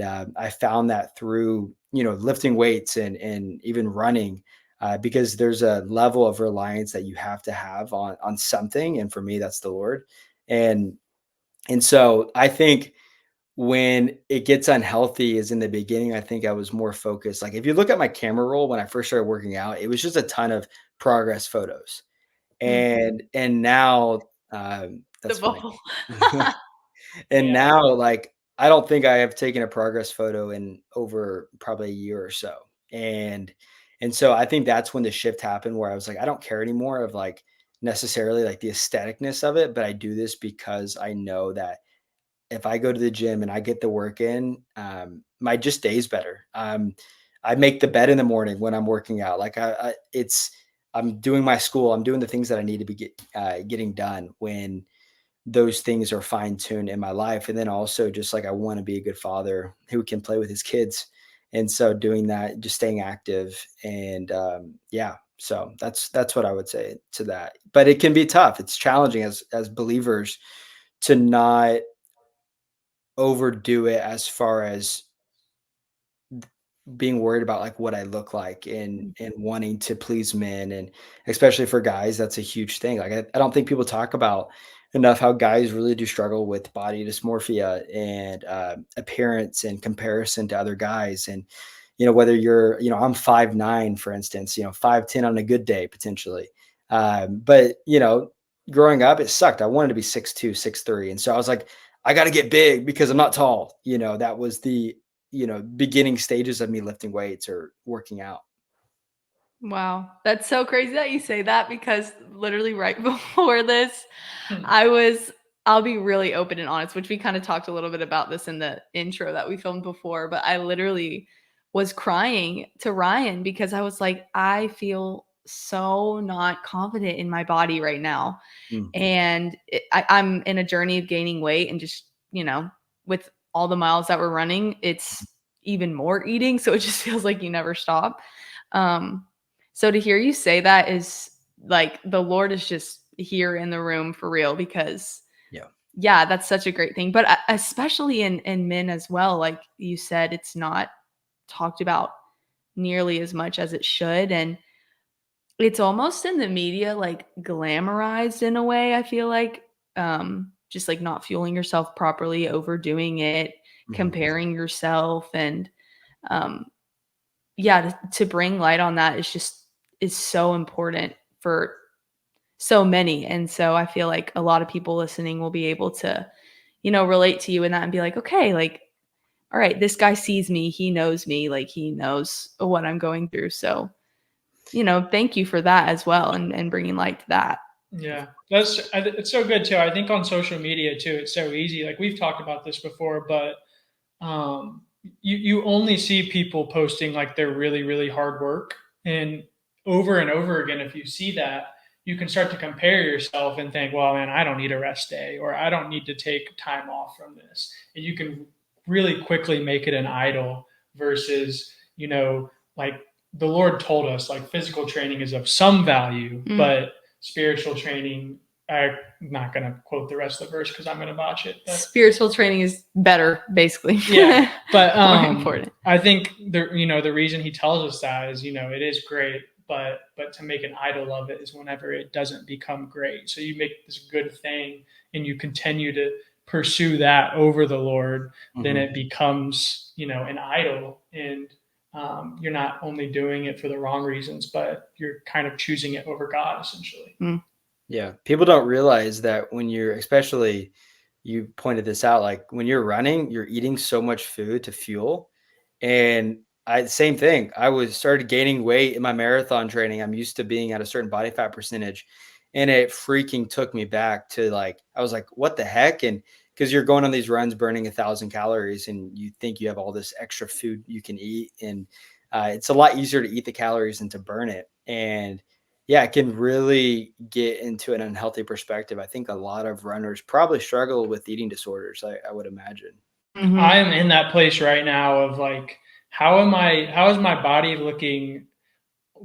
I found that through lifting weights and even running, because there's a level of reliance that you have to have on something, and for me that's the Lord, and so I think when it gets unhealthy is in the beginning. I think I was more focused. Like if you look at my camera roll when I first started working out, it was just a ton of progress photos. mm. And now The that's funny. bubble. And yeah. now like I don't think I have taken a progress photo in over probably a year or so. And so I think that's when the shift happened where I was like, I don't care anymore of like necessarily like the aestheticness of it, but I do this because I know that if I go to the gym and I get the work in, my just day's better. I make the bed in the morning when I'm working out. Like I'm doing my school. I'm doing the things that I need to be getting done those things are fine tuned in my life. And then also just like I want to be a good father who can play with his kids. And so doing that, just staying active and yeah. So that's what I would say to that. But it can be tough. It's challenging as believers to not overdo it as far as being worried about like what I look like and wanting to please men, and especially for guys, that's a huge thing. Like I don't think people talk about enough how guys really do struggle with body dysmorphia and appearance and comparison to other guys. And whether you're, I'm 5'9", for instance, 5'10" on a good day potentially. But growing up, it sucked. I wanted to be 6'2", 6'3", and so I was like, I got to get big because I'm not tall. That was the beginning stages of me lifting weights or working out. Wow. That's so crazy that you say that, because literally right before this, Hmm. I'll be really open and honest, which we kind of talked a little bit about this in the intro that we filmed before, but I literally was crying to Ryan because I was like, I feel so not confident in my body right now. Mm. And I'm in a journey of gaining weight, and just, with all the miles that we're running, it's even more eating. So it just feels like you never stop. So to hear you say that is like the Lord is just here in the room for real, because yeah, that's such a great thing. But especially in men as well, like you said, it's not talked about nearly as much as it should. And it's almost in the media like glamorized in a way, I feel like. Just like not fueling yourself properly, overdoing it, comparing yourself, and yeah, to bring light on that is so important for so many. And so I feel like a lot of people listening will be able to, relate to you in that and be like, okay, like, all right, this guy sees me, he knows me, like he knows what I'm going through. So, thank you for that as well, and bringing light to that. Yeah, it's so good too. I think on social media too, it's so easy. Like we've talked about this before, but you only see people posting like their really really hard work, and over again. If you see that, you can start to compare yourself and think, well, man, I don't need a rest day, or I don't need to take time off from this, and you can really quickly make it an idol versus like the Lord told us, like physical training is of some value, but spiritual training, I'm not going to quote the rest of the verse because I'm going to botch it. But spiritual training is better, basically. Yeah, but more important. I think the reason he tells us that is it is great, but to make an idol of it is whenever it doesn't become great. So you make this good thing and you continue to pursue that over the Lord, then it becomes an idol, and you're not only doing it for the wrong reasons, but you're kind of choosing it over God, essentially. Yeah. People don't realize that when especially you pointed this out, like when you're running, you're eating so much food to fuel. And same thing. I started gaining weight in my marathon training. I'm used to being at a certain body fat percentage. And it freaking took me back to I was like, what the heck? And because you're going on these runs burning 1,000 calories and you think you have all this extra food you can eat. And it's a lot easier to eat the calories than to burn it. And yeah, it can really get into an unhealthy perspective. I think a lot of runners probably struggle with eating disorders, I would imagine. I am in that place right now of like, how is my body looking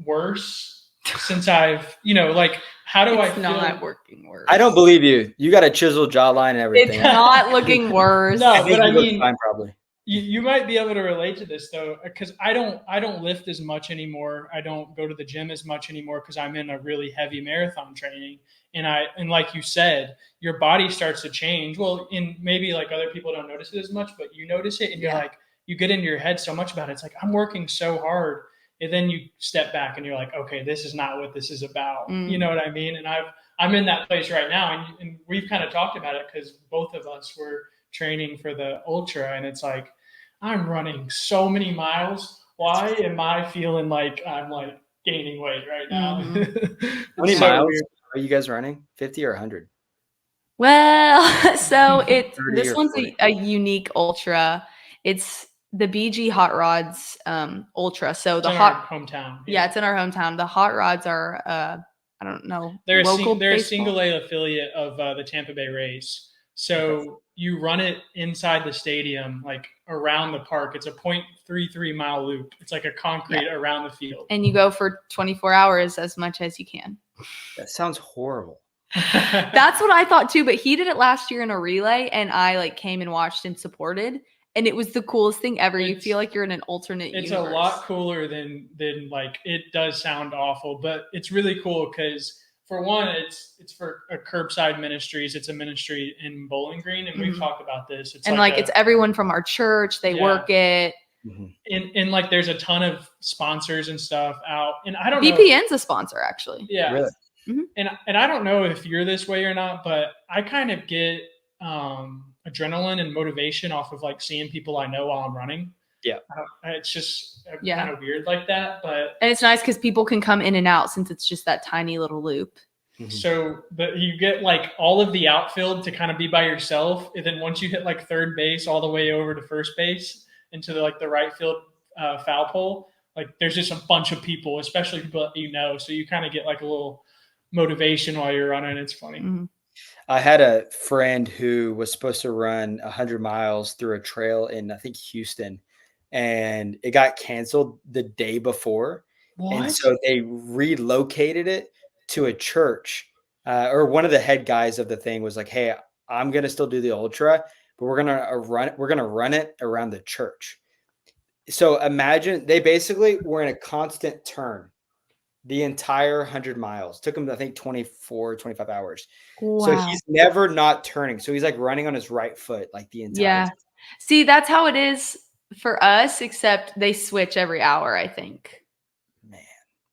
worse since I've, like, how do I feel? Not working worse. I don't believe you. You got a chiseled jawline and everything. It's not looking worse. No, but I mean, fine, probably. You might be able to relate to this though, because I don't lift as much anymore. I don't go to the gym as much anymore because I'm in a really heavy marathon training. And like you said, your body starts to change. Well, in maybe like other people don't notice it as much, but you notice it, and you're like, you get into your head so much about it. It's like, I'm working so hard, and then you step back and you're like, okay, this is not what this is about. You know what I mean? And I'm in that place right now, and we've kind of talked about it because both of us were training for the ultra, and it's like, I'm running so many miles. Why am I feeling like I'm like gaining weight right now? How many miles are you guys running? 50 or 100? Well, so this one's a unique ultra. It's the BG Hot Rods ultra. So it's in our hometown. Yeah, it's in our hometown. The Hot Rods are I don't know. They're Local they're a baseball? single A affiliate of the Tampa Bay Rays. Okay. So you run it inside the stadium, like around the park. It's a 0.33 mile loop. It's like a concrete around the field. And you go for 24 hours as much as you can. That sounds horrible. That's what I thought too, but he did it last year in a relay, and I like came and watched and supported, and it was the coolest thing ever. You feel like you're in an alternate It's universe. a lot cooler than like, it does sound awful, but it's really cool because for one, it's for a curbside ministries. It's a ministry in Bowling Green, and we've talked about this. It's and like it's everyone from our church. They work it. And like there's a ton of sponsors and stuff out, and I don't know. VPN's a sponsor, actually. Yeah. Really? And I don't know if you're this way or not, but I kind of get adrenaline and motivation off of like seeing people I know while I'm running. Yeah. It's just kind of weird like that, but and it's nice because people can come in and out since it's just that tiny little loop. So you get like all of the outfield to kind of be by yourself, and then once you hit like third base all the way over to first base into the right field foul pole, like there's just a bunch of people, especially people that you know, so you kind of get like a little motivation while you're running. It's funny. I had a friend who was supposed to run 100 miles through a trail in, I think, Houston, and it got canceled the day before. What? And so they relocated it to a church, or one of the head guys of the thing was like, "Hey, I'm going to still do the ultra, but we're going to run it around the church." So imagine they basically were in a constant turn the entire 100 miles. Took him, I think, 24, 25 hours. Wow. So he's never not turning. So he's like running on his right foot like the entire time. See, that's how it is for us, except they switch every hour, I think. Man.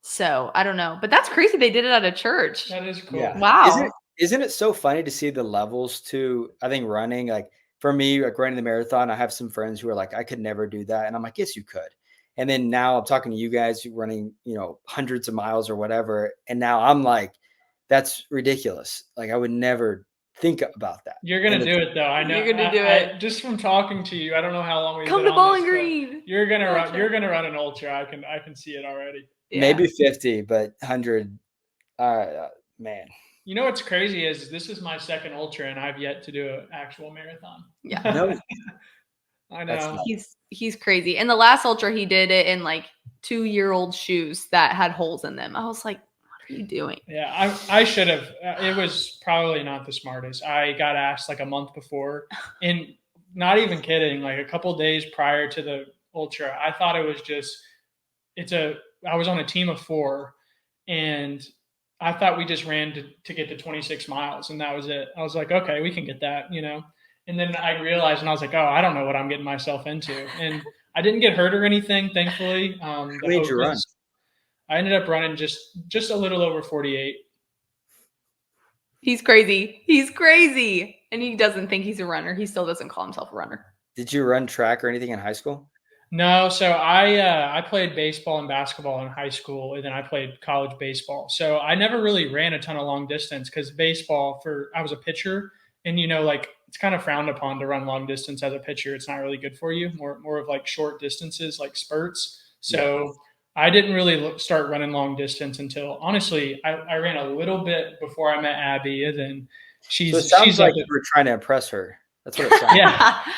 So I don't know. But that's crazy. They did it at a church. That is cool. Yeah. Wow. Isn't it so funny to see the levels to, I think, running? Like for me, like running the marathon, I have some friends who are like, I could never do that. And I'm like, yes, you could. And then now I'm talking to you guys running, hundreds of miles or whatever. And now I'm like, that's ridiculous. Like I would never think about that. You're going to do it though. I know. You're going to do it. Just from talking to you, I don't know how long we've Come been to on Bowling this, Green. You're going to run an ultra. I can see it already. Yeah. Maybe 50, but 100, man. You know what's crazy is this is my second ultra, and I've yet to do an actual marathon. Yeah. No. I know. He's crazy. And the last ultra, he did it in like 2-year-old shoes that had holes in them. I was like, what are you doing? Yeah, I should have. It was probably not the smartest. I got asked like a month before, and not even kidding, like a couple days prior to the ultra, I thought it was just, I was on a team of 4, and I thought we just ran to get to 26 miles, and that was it. I was like, okay, we can get that, And then I realized, and I was like, oh, I don't know what I'm getting myself into. And I didn't get hurt or anything, thankfully. How many did you run? I ended up running just a little over 48. He's crazy. He's crazy. And he doesn't think he's a runner. He still doesn't call himself a runner. Did you run track or anything in high school? No, so I played baseball and basketball in high school, and then I played college baseball. So I never really ran a ton of long distance because baseball, I was a pitcher, and like it's kind of frowned upon to run long distance as a pitcher. It's not really good for you. More of like short distances, like spurts. So I didn't really start running long distance until, honestly, I ran a little bit before I met Abby, and then So it sounds like you were trying to impress her. That's what it sounds like.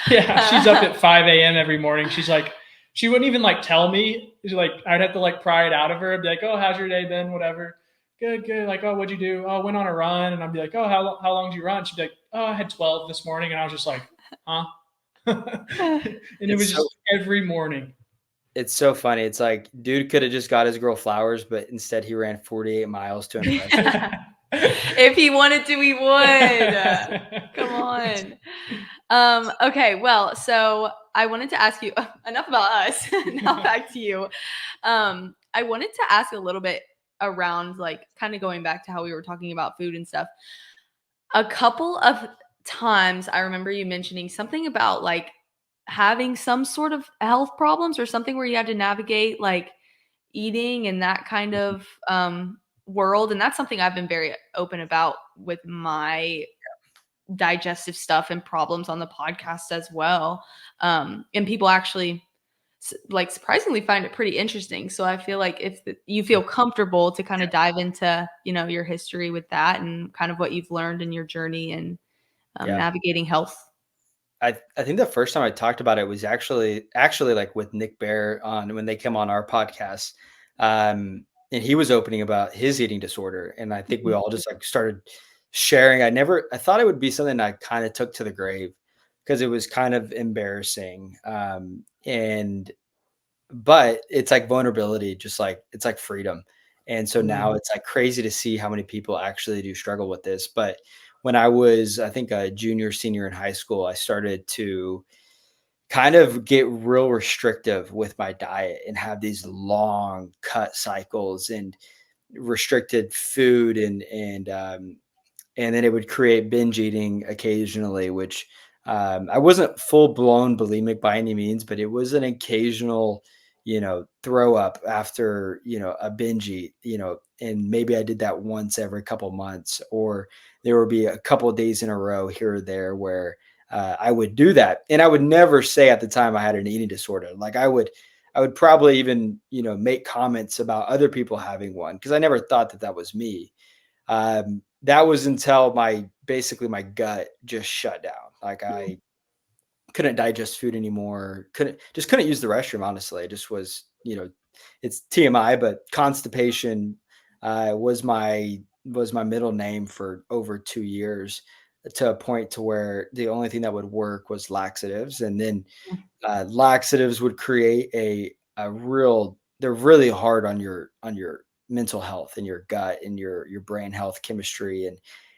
Yeah. She's up at 5 a.m. every morning. She's like, she wouldn't even like tell me. She's like, I'd have to like pry it out of her. I'd be like, oh, how's your day been? Whatever. Good. Like, oh, what'd you do? Oh, went on a run. And I'd be like, oh, how long did you run? She'd be like, oh, I had 12 this morning. And I was just like, huh? And it was just every morning. It's so funny. It's like, dude could have just got his girl flowers, but instead he ran 48 miles to impress her. If he wanted to, he would. Come on. Okay, well, so I wanted to ask you, enough about us. Now back to you. I wanted to ask a little bit around, like, kind of going back to how we were talking about food and stuff. A couple of times I remember you mentioning something about like having some sort of health problems or something where you had to navigate like eating and that kind of world. And that's something I've been very open about with my digestive stuff and problems on the podcast as well. And people actually like surprisingly find it pretty interesting. So I feel like if you feel comfortable to kind of dive into, your history with that and kind of what you've learned in your journey and Yeah. navigating health. I think the first time I talked about it was actually like with Nick Bear on when they came on our podcast. And he was opening about his eating disorder. And I think we Mhm. all just like started sharing. I thought it would be something I kind of took to the grave because it was kind of embarrassing. But it's like vulnerability, just like it's like freedom. And so now Mhm. it's like crazy to see how many people actually do struggle with this. But when I was, I think, a junior, senior in high school, I started to kind of get real restrictive with my diet and have these long cut cycles and restricted food and then it would create binge eating occasionally, which I wasn't full blown bulimic by any means, but it was an occasional, throw up after, a binge eat, and maybe I did that once every couple months, or there would be a couple of days in a row here or there where I would do that. And I would never say at the time I had an eating disorder. Like I would probably even, make comments about other people having one because I never thought that that was me. That was until basically my gut just shut down. Like I couldn't digest food anymore. Couldn't use the restroom. Honestly, it just was, it's TMI, but constipation was my middle name for over 2 years, to a point to where the only thing that would work was laxatives, and then laxatives would create a real they're really hard on your mental health and your gut and your brain health chemistry,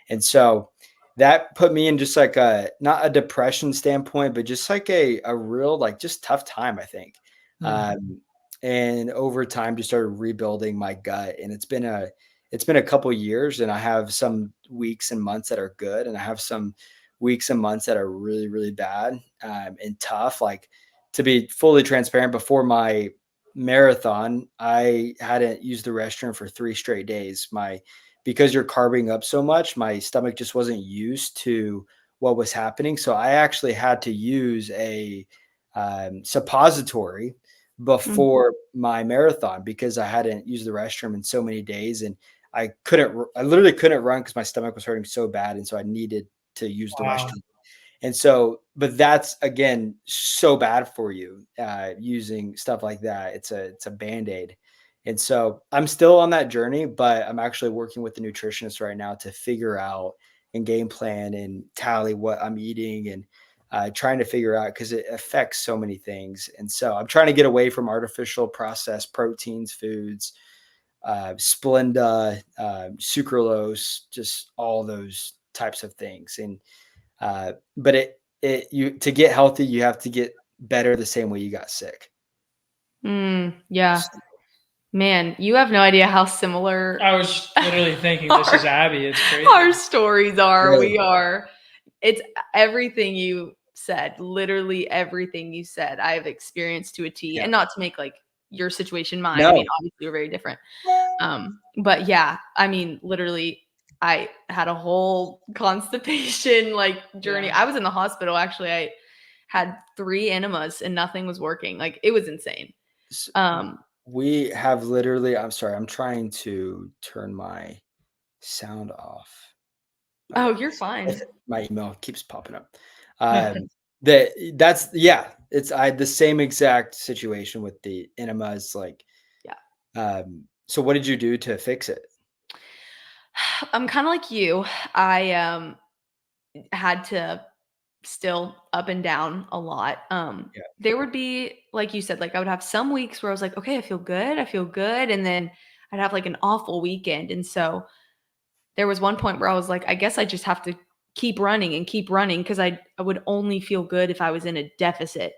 and so that put me in just like a not a depression standpoint, but just like a real like just tough time, I think. Mhm. um and over time just started rebuilding my gut, and it's been a couple years, and I have some weeks and months that are good, and I have some weeks and months that are really, really bad, and tough. Like, to be fully transparent, before my marathon, I hadn't used the restroom for 3 straight days. Because you're carbing up so much, my stomach just wasn't used to what was happening. So I actually had to use a suppository Mhm. before my marathon because I hadn't used the restroom in so many days, and I literally couldn't run because my stomach was hurting so bad, and so I needed to use the Wow. restroom. And so, but that's again so bad for you, using stuff like that. It's a band-aid. And so I'm still on that journey, but I'm actually working with the nutritionist right now to figure out and game plan and tally what I'm eating, and trying to figure out because it affects so many things. And so I'm trying to get away from artificial processed proteins, foods, Splenda, sucralose, just all those types of things. And but it you to get healthy, you have to get better the same way you got sick. Yeah. Man, you have no idea how similar I was literally thinking this is our Abby. It's our crazy. stories are. Really? We are it's everything you said, literally everything you said, I have experienced to a T. Yeah. And not to make like your situation mine. I mean, No. obviously we're very different. But yeah, I mean, literally, I had a whole constipation like journey. Yeah. I was in the hospital actually. I had 3 enemas and nothing was working. Like it was insane. S- Um, We have literally, I'm sorry, I'm trying to turn my sound off. oh, Okay. you're fine. My email keeps popping up. That's yeah, it's I had the same exact situation with the enemas. Like, Yeah. so what did you do to fix it? I'm kind of like you. I had to still up and down a lot. Yeah. There would be, like you said, like I would have some weeks where I was like, okay, I feel good. And then I'd have like an awful weekend. And so there was one point where I was like, I guess I just have to keep running because I would only feel good if I was in a deficit.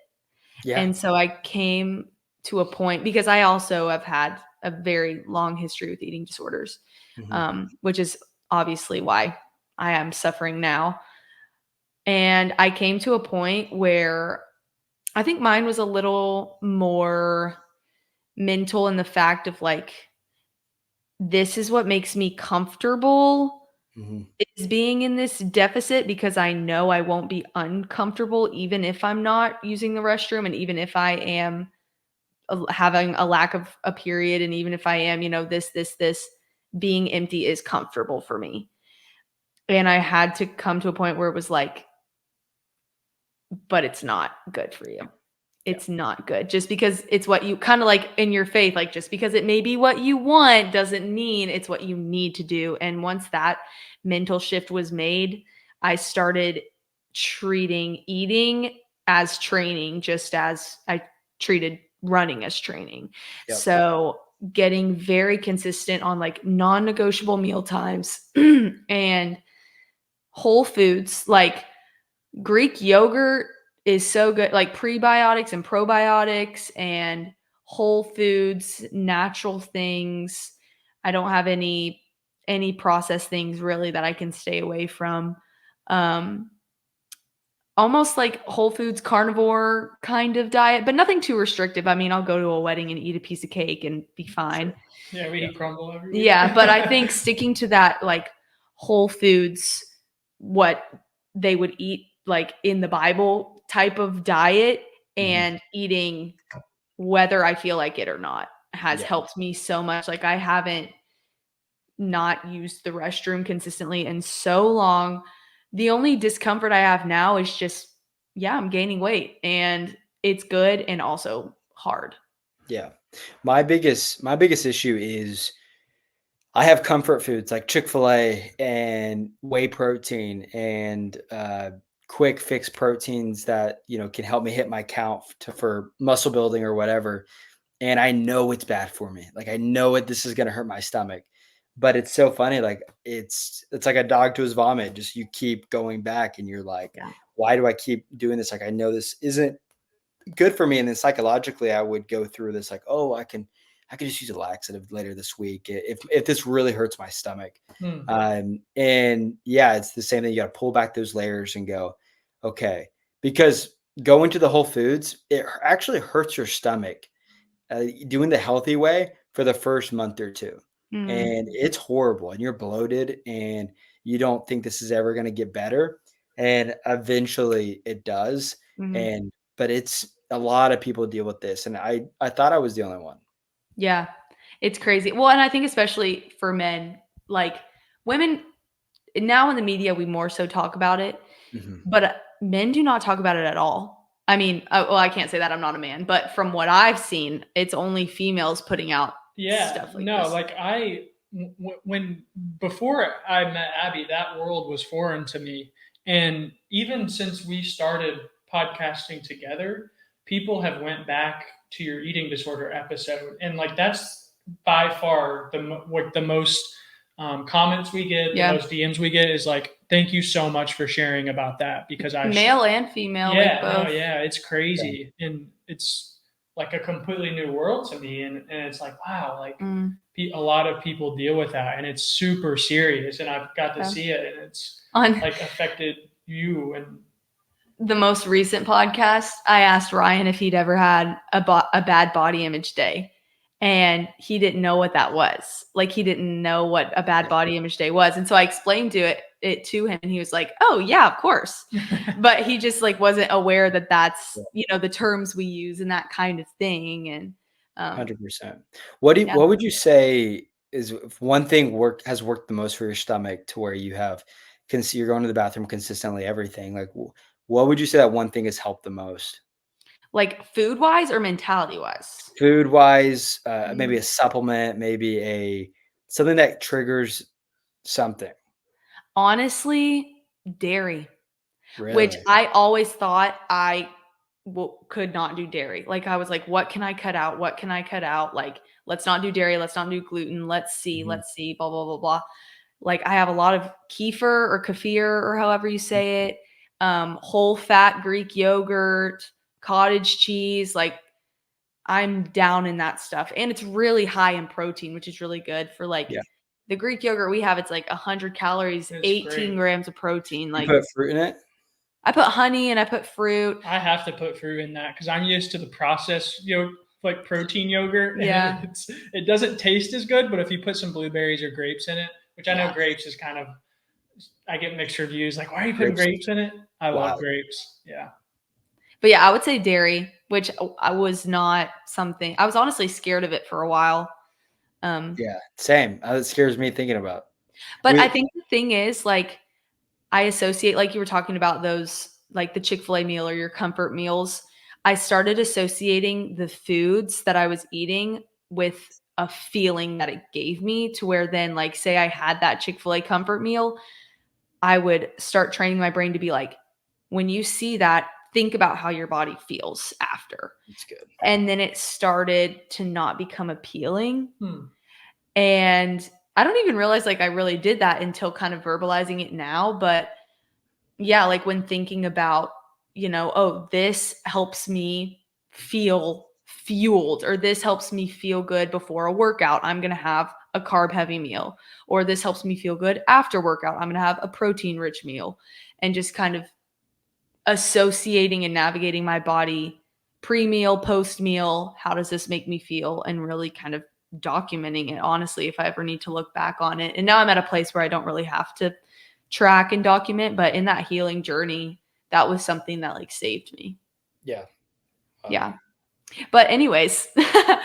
Yeah. And so I came to a point because I also have had a very long history with eating disorders, Mhm. which is obviously why I am suffering now. And I came to a point where I think mine was a little more mental in the fact of like, this is what makes me comfortable Mhm. is being in this deficit because I know I won't be uncomfortable even if I'm not using the restroom and even if I am having a lack of a period. And even if I am, this, being empty is comfortable for me. And I had to come to a point where it was like, but it's not good for you. It's not good. Just because it's what you kind of like in your faith, like just because it may be what you want doesn't mean it's what you need to do. And once that mental shift was made, I started treating eating as training, just as I treated running as training. Yep. So getting very consistent on like non-negotiable meal times and whole foods, like Greek yogurt is so good, like prebiotics and probiotics and whole foods, natural things. I don't have any processed things really that I can stay away from. Almost like whole foods carnivore kind of diet, but nothing too restrictive. I mean, I'll go to a wedding and eat a piece of cake and be fine. Sure. Yeah, we eat crumble every week. Yeah, but I think sticking to that like whole foods, what they would eat like in the Bible type of diet, and eating whether I feel like it or not has helped me so much. Like I haven't not used the restroom consistently in so long. The only discomfort I have now is just, I'm gaining weight, and it's good and also hard. Yeah. My biggest issue is I have comfort foods like Chick-fil-A and whey protein and quick fix proteins that, can help me hit my count for muscle building or whatever. And I know it's bad for me. Like I know this is going to hurt my stomach. But it's so funny. Like it's like a dog to his vomit. Just you keep going back and you're like, why do I keep doing this? Like I know this isn't good for me. And then psychologically I would go through this like, oh, I can just use a laxative later this week if this really hurts my stomach. And it's the same thing. You got to pull back those layers and go, okay, because going to the whole foods, it actually hurts your stomach doing the healthy way for the first month or two. And it's horrible and you're bloated and you don't think this is ever going to get better. And eventually it does. But it's a lot of people deal with this. And I thought I was the only one. Yeah, it's crazy. Well, and I think especially for men, like women now in the media, we more so talk about it, but men do not talk about it at all. I mean, I can't say that, I'm not a man, but from what I've seen, it's only females putting out stuff like this. When before I met Abby, that world was foreign to me. And even since we started podcasting together, people have went back to your eating disorder episode, and like that's by far the most comments we get, the most DMs we get is like, thank you so much for sharing about that, because male and female, it's crazy, and it's like a completely new world to me, and it's like, wow, like a lot of people deal with that, and it's super serious, and I've got to see it, and it's like affected you. And the most recent podcast, I asked Ryan if he'd ever had a bad body image day, and he didn't know what that was. Like he didn't know what a bad body image day was. And so I explained it to him, and he was like, oh yeah, of course. But he just like wasn't aware that that's, the terms we use and that kind of thing. And 100%. What would you say is one thing has worked the most for your stomach to where you're going to the bathroom consistently, everything? Like what would you say that one thing has helped the most? Like food wise or mentality wise? Food wise, maybe a supplement, maybe something that triggers something. Honestly, dairy. Really? Which I always thought I could not do dairy. Like I was like, what can I cut out? What can I cut out? Like, let's not do dairy. Let's not do gluten. Let's see, blah, blah, blah, blah. Like I have a lot of kefir or kefir or however you say it. Whole fat Greek yogurt, cottage cheese. Like I'm down in that stuff. And it's really high in protein, which is really good for the Greek yogurt we have. It's like 100 calories, it's 18 grams of protein. Like you put fruit in it? I put honey and I put fruit. I have to put fruit in that because I'm used to the processed like protein yogurt. And it doesn't taste as good, but if you put some blueberries or grapes in it, which I know grapes is kind of, I get mixed reviews. Like, why are you putting grapes in it? I love grapes. Yeah. But yeah, I would say dairy, which I was not something, I was honestly scared of it for a while. Yeah, same. It scares me thinking about. But I We think the thing is, like, I associate, like you were talking about those, like the Chick-fil-A meal or your comfort meals. I started associating the foods that I was eating with a feeling that it gave me, to where then, like, say I had that Chick-fil-A comfort meal, I would start training my brain to be like, when you see that, think about how your body feels after. It's good. And then it started to not become appealing. Hmm. And I don't even realize, like, I really did that until kind of verbalizing it now. But yeah, like when thinking about, oh, this helps me feel fueled, or this helps me feel good before a workout, I'm going to have a carb heavy meal, or this helps me feel good after workout, I'm going to have a protein rich meal. And just kind of associating and navigating my body pre-meal, post-meal, how does this make me feel, and really kind of documenting it, honestly, if I ever need to look back on it. And now I'm at a place where I don't really have to track and document, but in that healing journey, that was something that like saved me. Yeah. Yeah. But anyways, That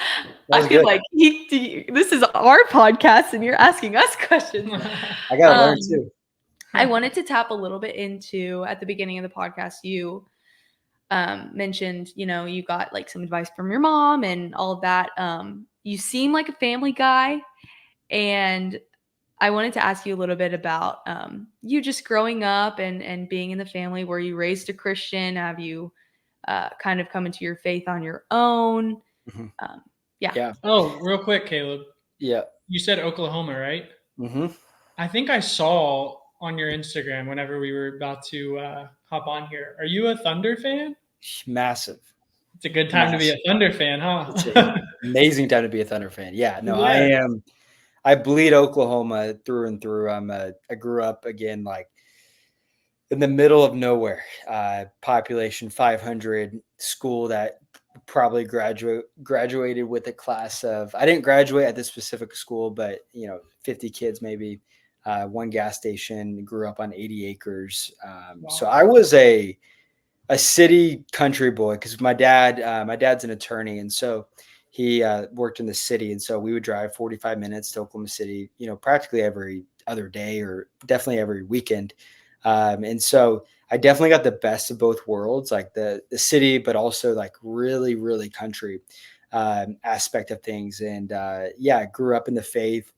I was feel good. like this is our podcast and you're asking us questions. I gotta learn too. I wanted to tap a little bit into, at the beginning of the podcast, you mentioned, you got like some advice from your mom and all of that. You seem like a family guy, and I wanted to ask you a little bit about you just growing up and being in the family. Were you raised a Christian? Have you kind of come into your faith on your own? Mhm. Yeah. Yeah. Oh, real quick, Caleb. Yeah. You said Oklahoma, right? Mm-hmm. I think I saw on your Instagram whenever we were about to hop on here. Are you a Thunder fan? Massive. It's a good time to be a Massive. Thunder fan, It's huh? an amazing time to be a Thunder fan. Yeah. No, I Yeah. am. I bleed Oklahoma through and through. I grew up again, like in the middle of nowhere, population 500, school that probably graduated with a class of, I didn't graduate at this specific school, but 50 kids maybe, one gas station, grew up on 80 acres. So Wow. I was a city country boy, because my dad's an attorney, and so he worked in the city, and so we would drive 45 minutes to Oklahoma City, practically every other day, or definitely every weekend. And so I definitely got the best of both worlds, like the city, but also like really, really country aspect of things. And yeah, I grew up in the faith.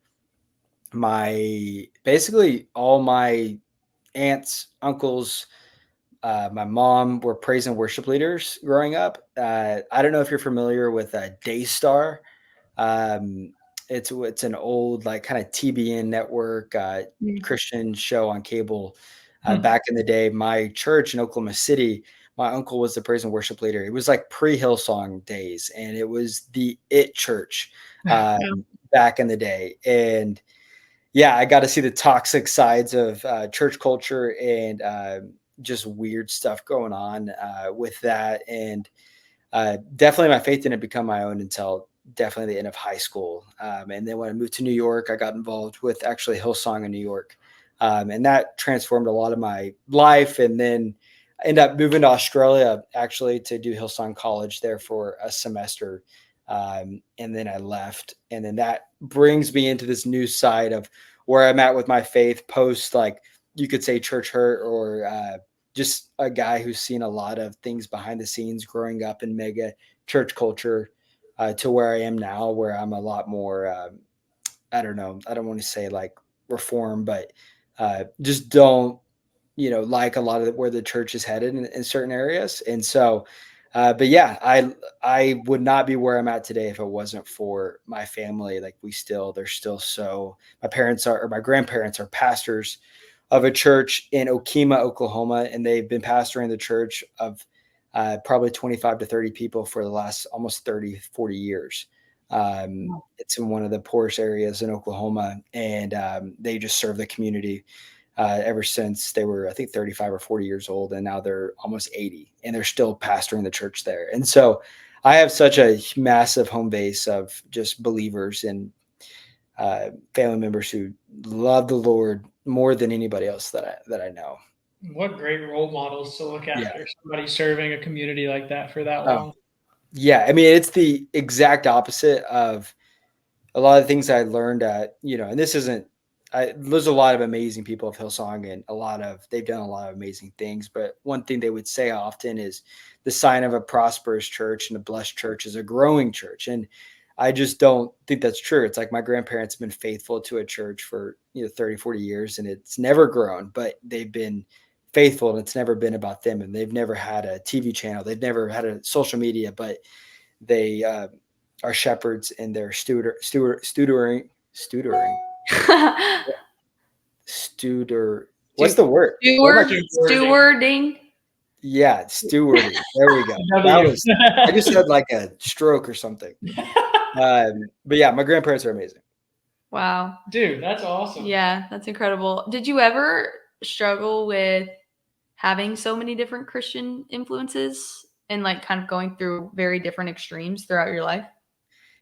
Basically all my aunts, uncles, my mom were praise and worship leaders growing up. I don't know if you're familiar with Daystar. Um, it's an old, like, kind of TBN network Christian show on cable. Hmm. Back in the day, my church in Oklahoma City, my uncle was the praise and worship leader. It was like pre-Hillsong days, and it was the it church back in the day. And yeah, I got to see the toxic sides of church culture and just weird stuff going on with that. And definitely my faith didn't become my own until definitely the end of high school. And then when I moved to New York, I got involved with actually Hillsong in New York. And that transformed a lot of my life. And then I ended up moving to Australia actually to do Hillsong College there for a semester. And then I left. And then that brings me into this new side of where I'm at with my faith post, like you could say church hurt, or just a guy who's seen a lot of things behind the scenes growing up in mega church culture to where I am now, where I'm a lot more, I don't know, I don't want to say like reform, but just don't, like a lot of where the church is headed in certain areas. And so, but yeah, I would not be where I'm at today if it wasn't for my family. Like they're still so, my grandparents are pastors of a church in Okemah, Oklahoma, and they've been pastoring the church of probably 25 to 30 people for the last almost 30, 40 years. It's in one of the poorest areas in Oklahoma, and they just serve the community ever since they were, I think, 35 or 40 years old, and now they're almost 80, and they're still pastoring the church there. And so I have such a massive home base of just believers and family members who love the Lord more than anybody else that I know. What great role models to look Yeah. after. Somebody serving a community like that for that Oh, long. yeah. I mean, it's the exact opposite of a lot of things I learned at, and this isn't, there's a lot of amazing people of Hillsong and they've done a lot of amazing things. But one thing they would say often is the sign of a prosperous church and a blessed church is a growing church. And I just don't think that's true. It's like my grandparents have been faithful to a church for, 30, 40 years and it's never grown, but they've been faithful and it's never been about them. And they've never had a TV channel. They've never had a social media, but they are shepherds and they're what's the word? What am I? Stewarding. Yeah, stewarding. There we go. W. I just had like a stroke or something. But yeah, my grandparents are amazing. Wow. Dude, that's awesome. Yeah, that's incredible. Did you ever struggle with having so many different Christian influences and like kind of going through very different extremes throughout your life?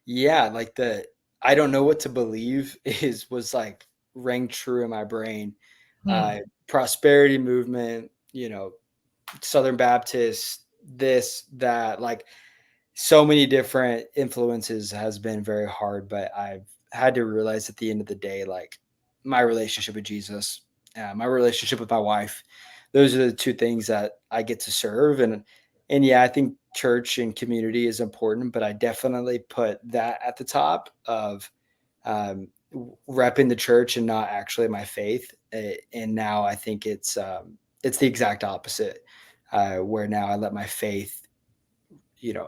Yeah, like I don't know what to believe was like rang true in my brain. Prosperity movement, Southern Baptist, this, that, like so many different influences has been very hard, but I've had to realize at the end of the day, like my relationship with Jesus, my relationship with my wife, those are the two things that I get to serve. And yeah, I think church and community is important, but I definitely put that at the top of um, repping the church and not actually my faith. And now I think it's the exact opposite, where now I let my faith,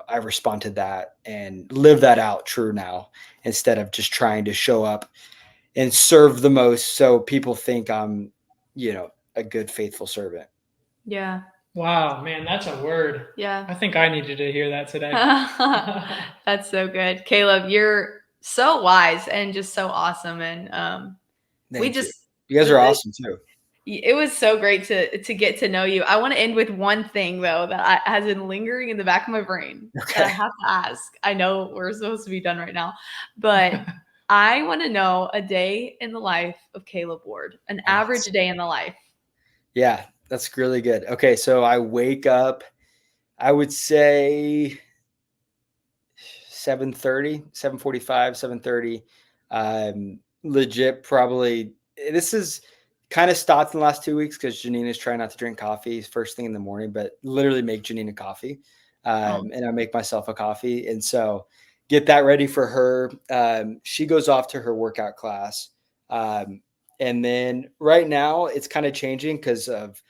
I respond to that and live that out true now instead of just trying to show up and serve the most so people think I'm, a good, faithful servant. Yeah. Wow, man, that's a word. Yeah. I think I needed to hear that today. That's so good. Caleb, you're so wise and just so awesome. And Thank you. You guys are awesome too. It was so great to get to know you. I want to end with one thing though that has been lingering in the back of my brain that I have to ask. I know we're supposed to be done right now, but I want to know a day in the life of Kaleb Ward, an average day in the life. Yeah, that's really good. Okay, so I wake up, I would say 7:30, 7:45, 7:30. Legit, probably. This is kind of stopped in the last 2 weeks because Janine is trying not to drink coffee first thing in the morning, but literally make Janine a coffee. And I make myself a coffee. And so get that ready for her. She goes off to her workout class. And then right now it's kind of changing because of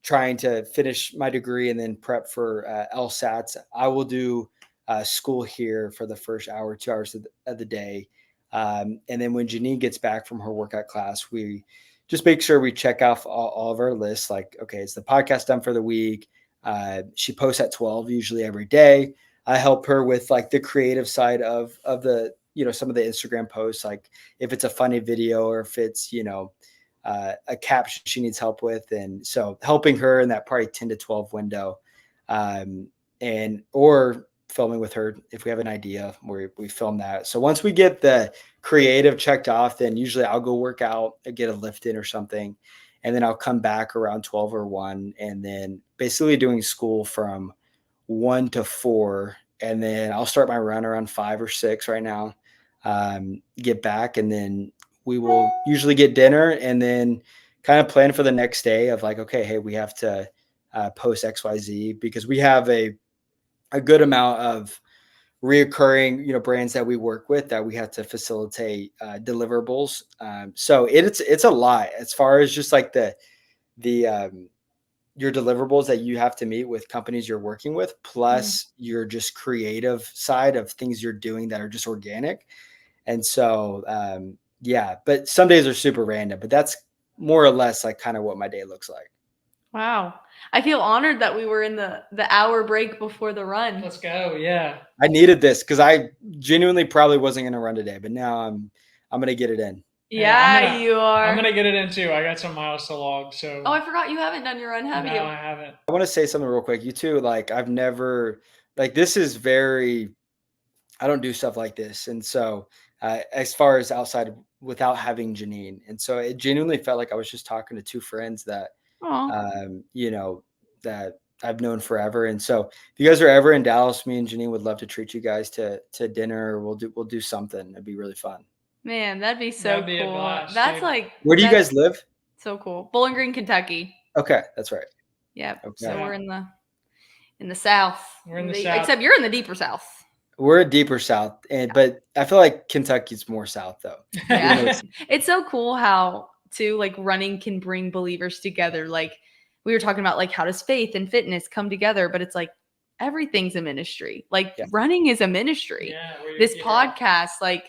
trying to finish my degree and then prep for LSATs. I will do school here for the first hour, 2 hours of the day. And then when Janine gets back from her workout class, we just make sure we check off all of our lists. Like, okay, is the podcast done for the week? She posts at 12 usually every day. I help her with like the creative side of the, some of the Instagram posts, like if it's a funny video or if it's, a caption she needs help with. And so helping her in that probably 10 to 12 window, or filming with her if we have an idea where we film that. So once we get the creative checked off, then usually I'll go work out, get a lift in or something. And then I'll come back around 12 or 1 and then basically doing school from 1 to 4. And then I'll start my run around 5 or 6 right now, get back, and then we will usually get dinner and then kind of plan for the next day of like, okay, hey, we have to post XYZ because we have a good amount of reoccurring, brands that we work with that we have to facilitate deliverables. So it's a lot as far as just like the your deliverables that you have to meet with companies you're working with, plus your just creative side of things you're doing that are just organic. And so, yeah, but some days are super random, but that's more or less like kind of what my day looks like. Wow. I feel honored that we were in the hour break before the run. Let's go. Yeah. I needed this because I genuinely probably wasn't going to run today, but now I'm going to get it in. Yeah, you are. I'm going to get it in too. I got some miles to log. So. Oh, I forgot you haven't done your run, have you? No, I haven't. I want to say something real quick. You too, like I've never, like this is very, I don't do stuff like this. And so as far as outside without having Janine. And so it genuinely felt like I was just talking to two friends that Aw. you know, that I've known forever. And so if you guys are ever in Dallas, me and Janine would love to treat you guys to dinner. We'll do something. It'd be really fun. Man, that'd be so That'd be a cool. blast, That's dude. like Where do you that's guys live? so cool. Bowling Green, Kentucky. Okay, that's right. Yep. Okay. So we're in the South. We're in the South. Except you're in the deeper South. We're deeper south, but I feel like Kentucky's more south though. Yeah. It's so cool how too like running can bring believers together. Like we were talking about like how does faith and fitness come together, but it's like everything's a ministry. Like running is a ministry. Yeah, this podcast, like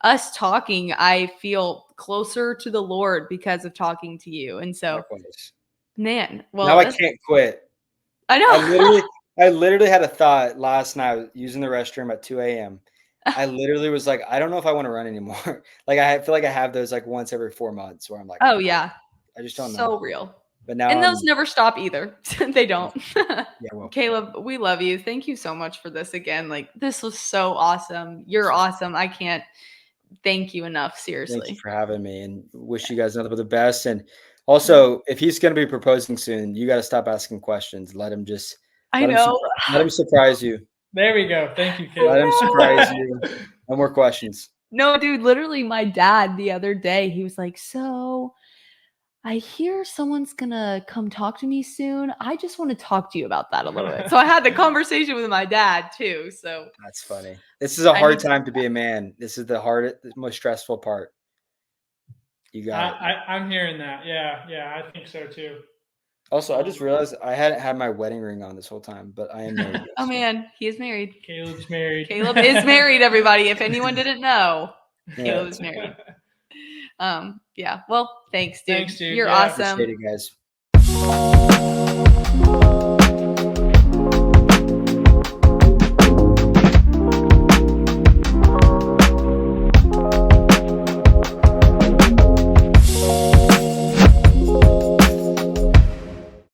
us talking, I feel closer to the Lord because of talking to you. And so Likewise. man, well now I can't quit. I know. I literally had a thought last night using the restroom at 2 a.m. I literally was like, I don't know if I want to run anymore. Like I feel like I have those like once every 4 months where I'm like, oh yeah, I just don't know. So real. But now and those never stop either. They don't. Yeah, well, Kaleb, we love you. Thank you so much for this again. Like this was so awesome. You're awesome. I can't thank you enough. Seriously. Thank you for having me and wish you guys nothing but the best. And also, if he's going to be proposing soon, you got to stop asking questions. Let him let him surprise you. There we go. Thank you, Kaleb. Let him surprise you. No more questions. No, dude, literally my dad the other day, he was like, so I hear someone's going to come talk to me soon. I just want to talk to you about that a little bit. So I had the conversation with my dad too. So that's funny. This is a hard time to be a man. This is the most stressful part. You got it. I'm hearing that. Yeah, I think so too. Also, I just realized I hadn't had my wedding ring on this whole time, but I am married. Oh man, he is married. Caleb's married. Caleb is married, everybody. If anyone didn't know, Caleb is married. Yeah. Well, thanks, dude. Thanks, dude. You're awesome. Appreciate it, guys.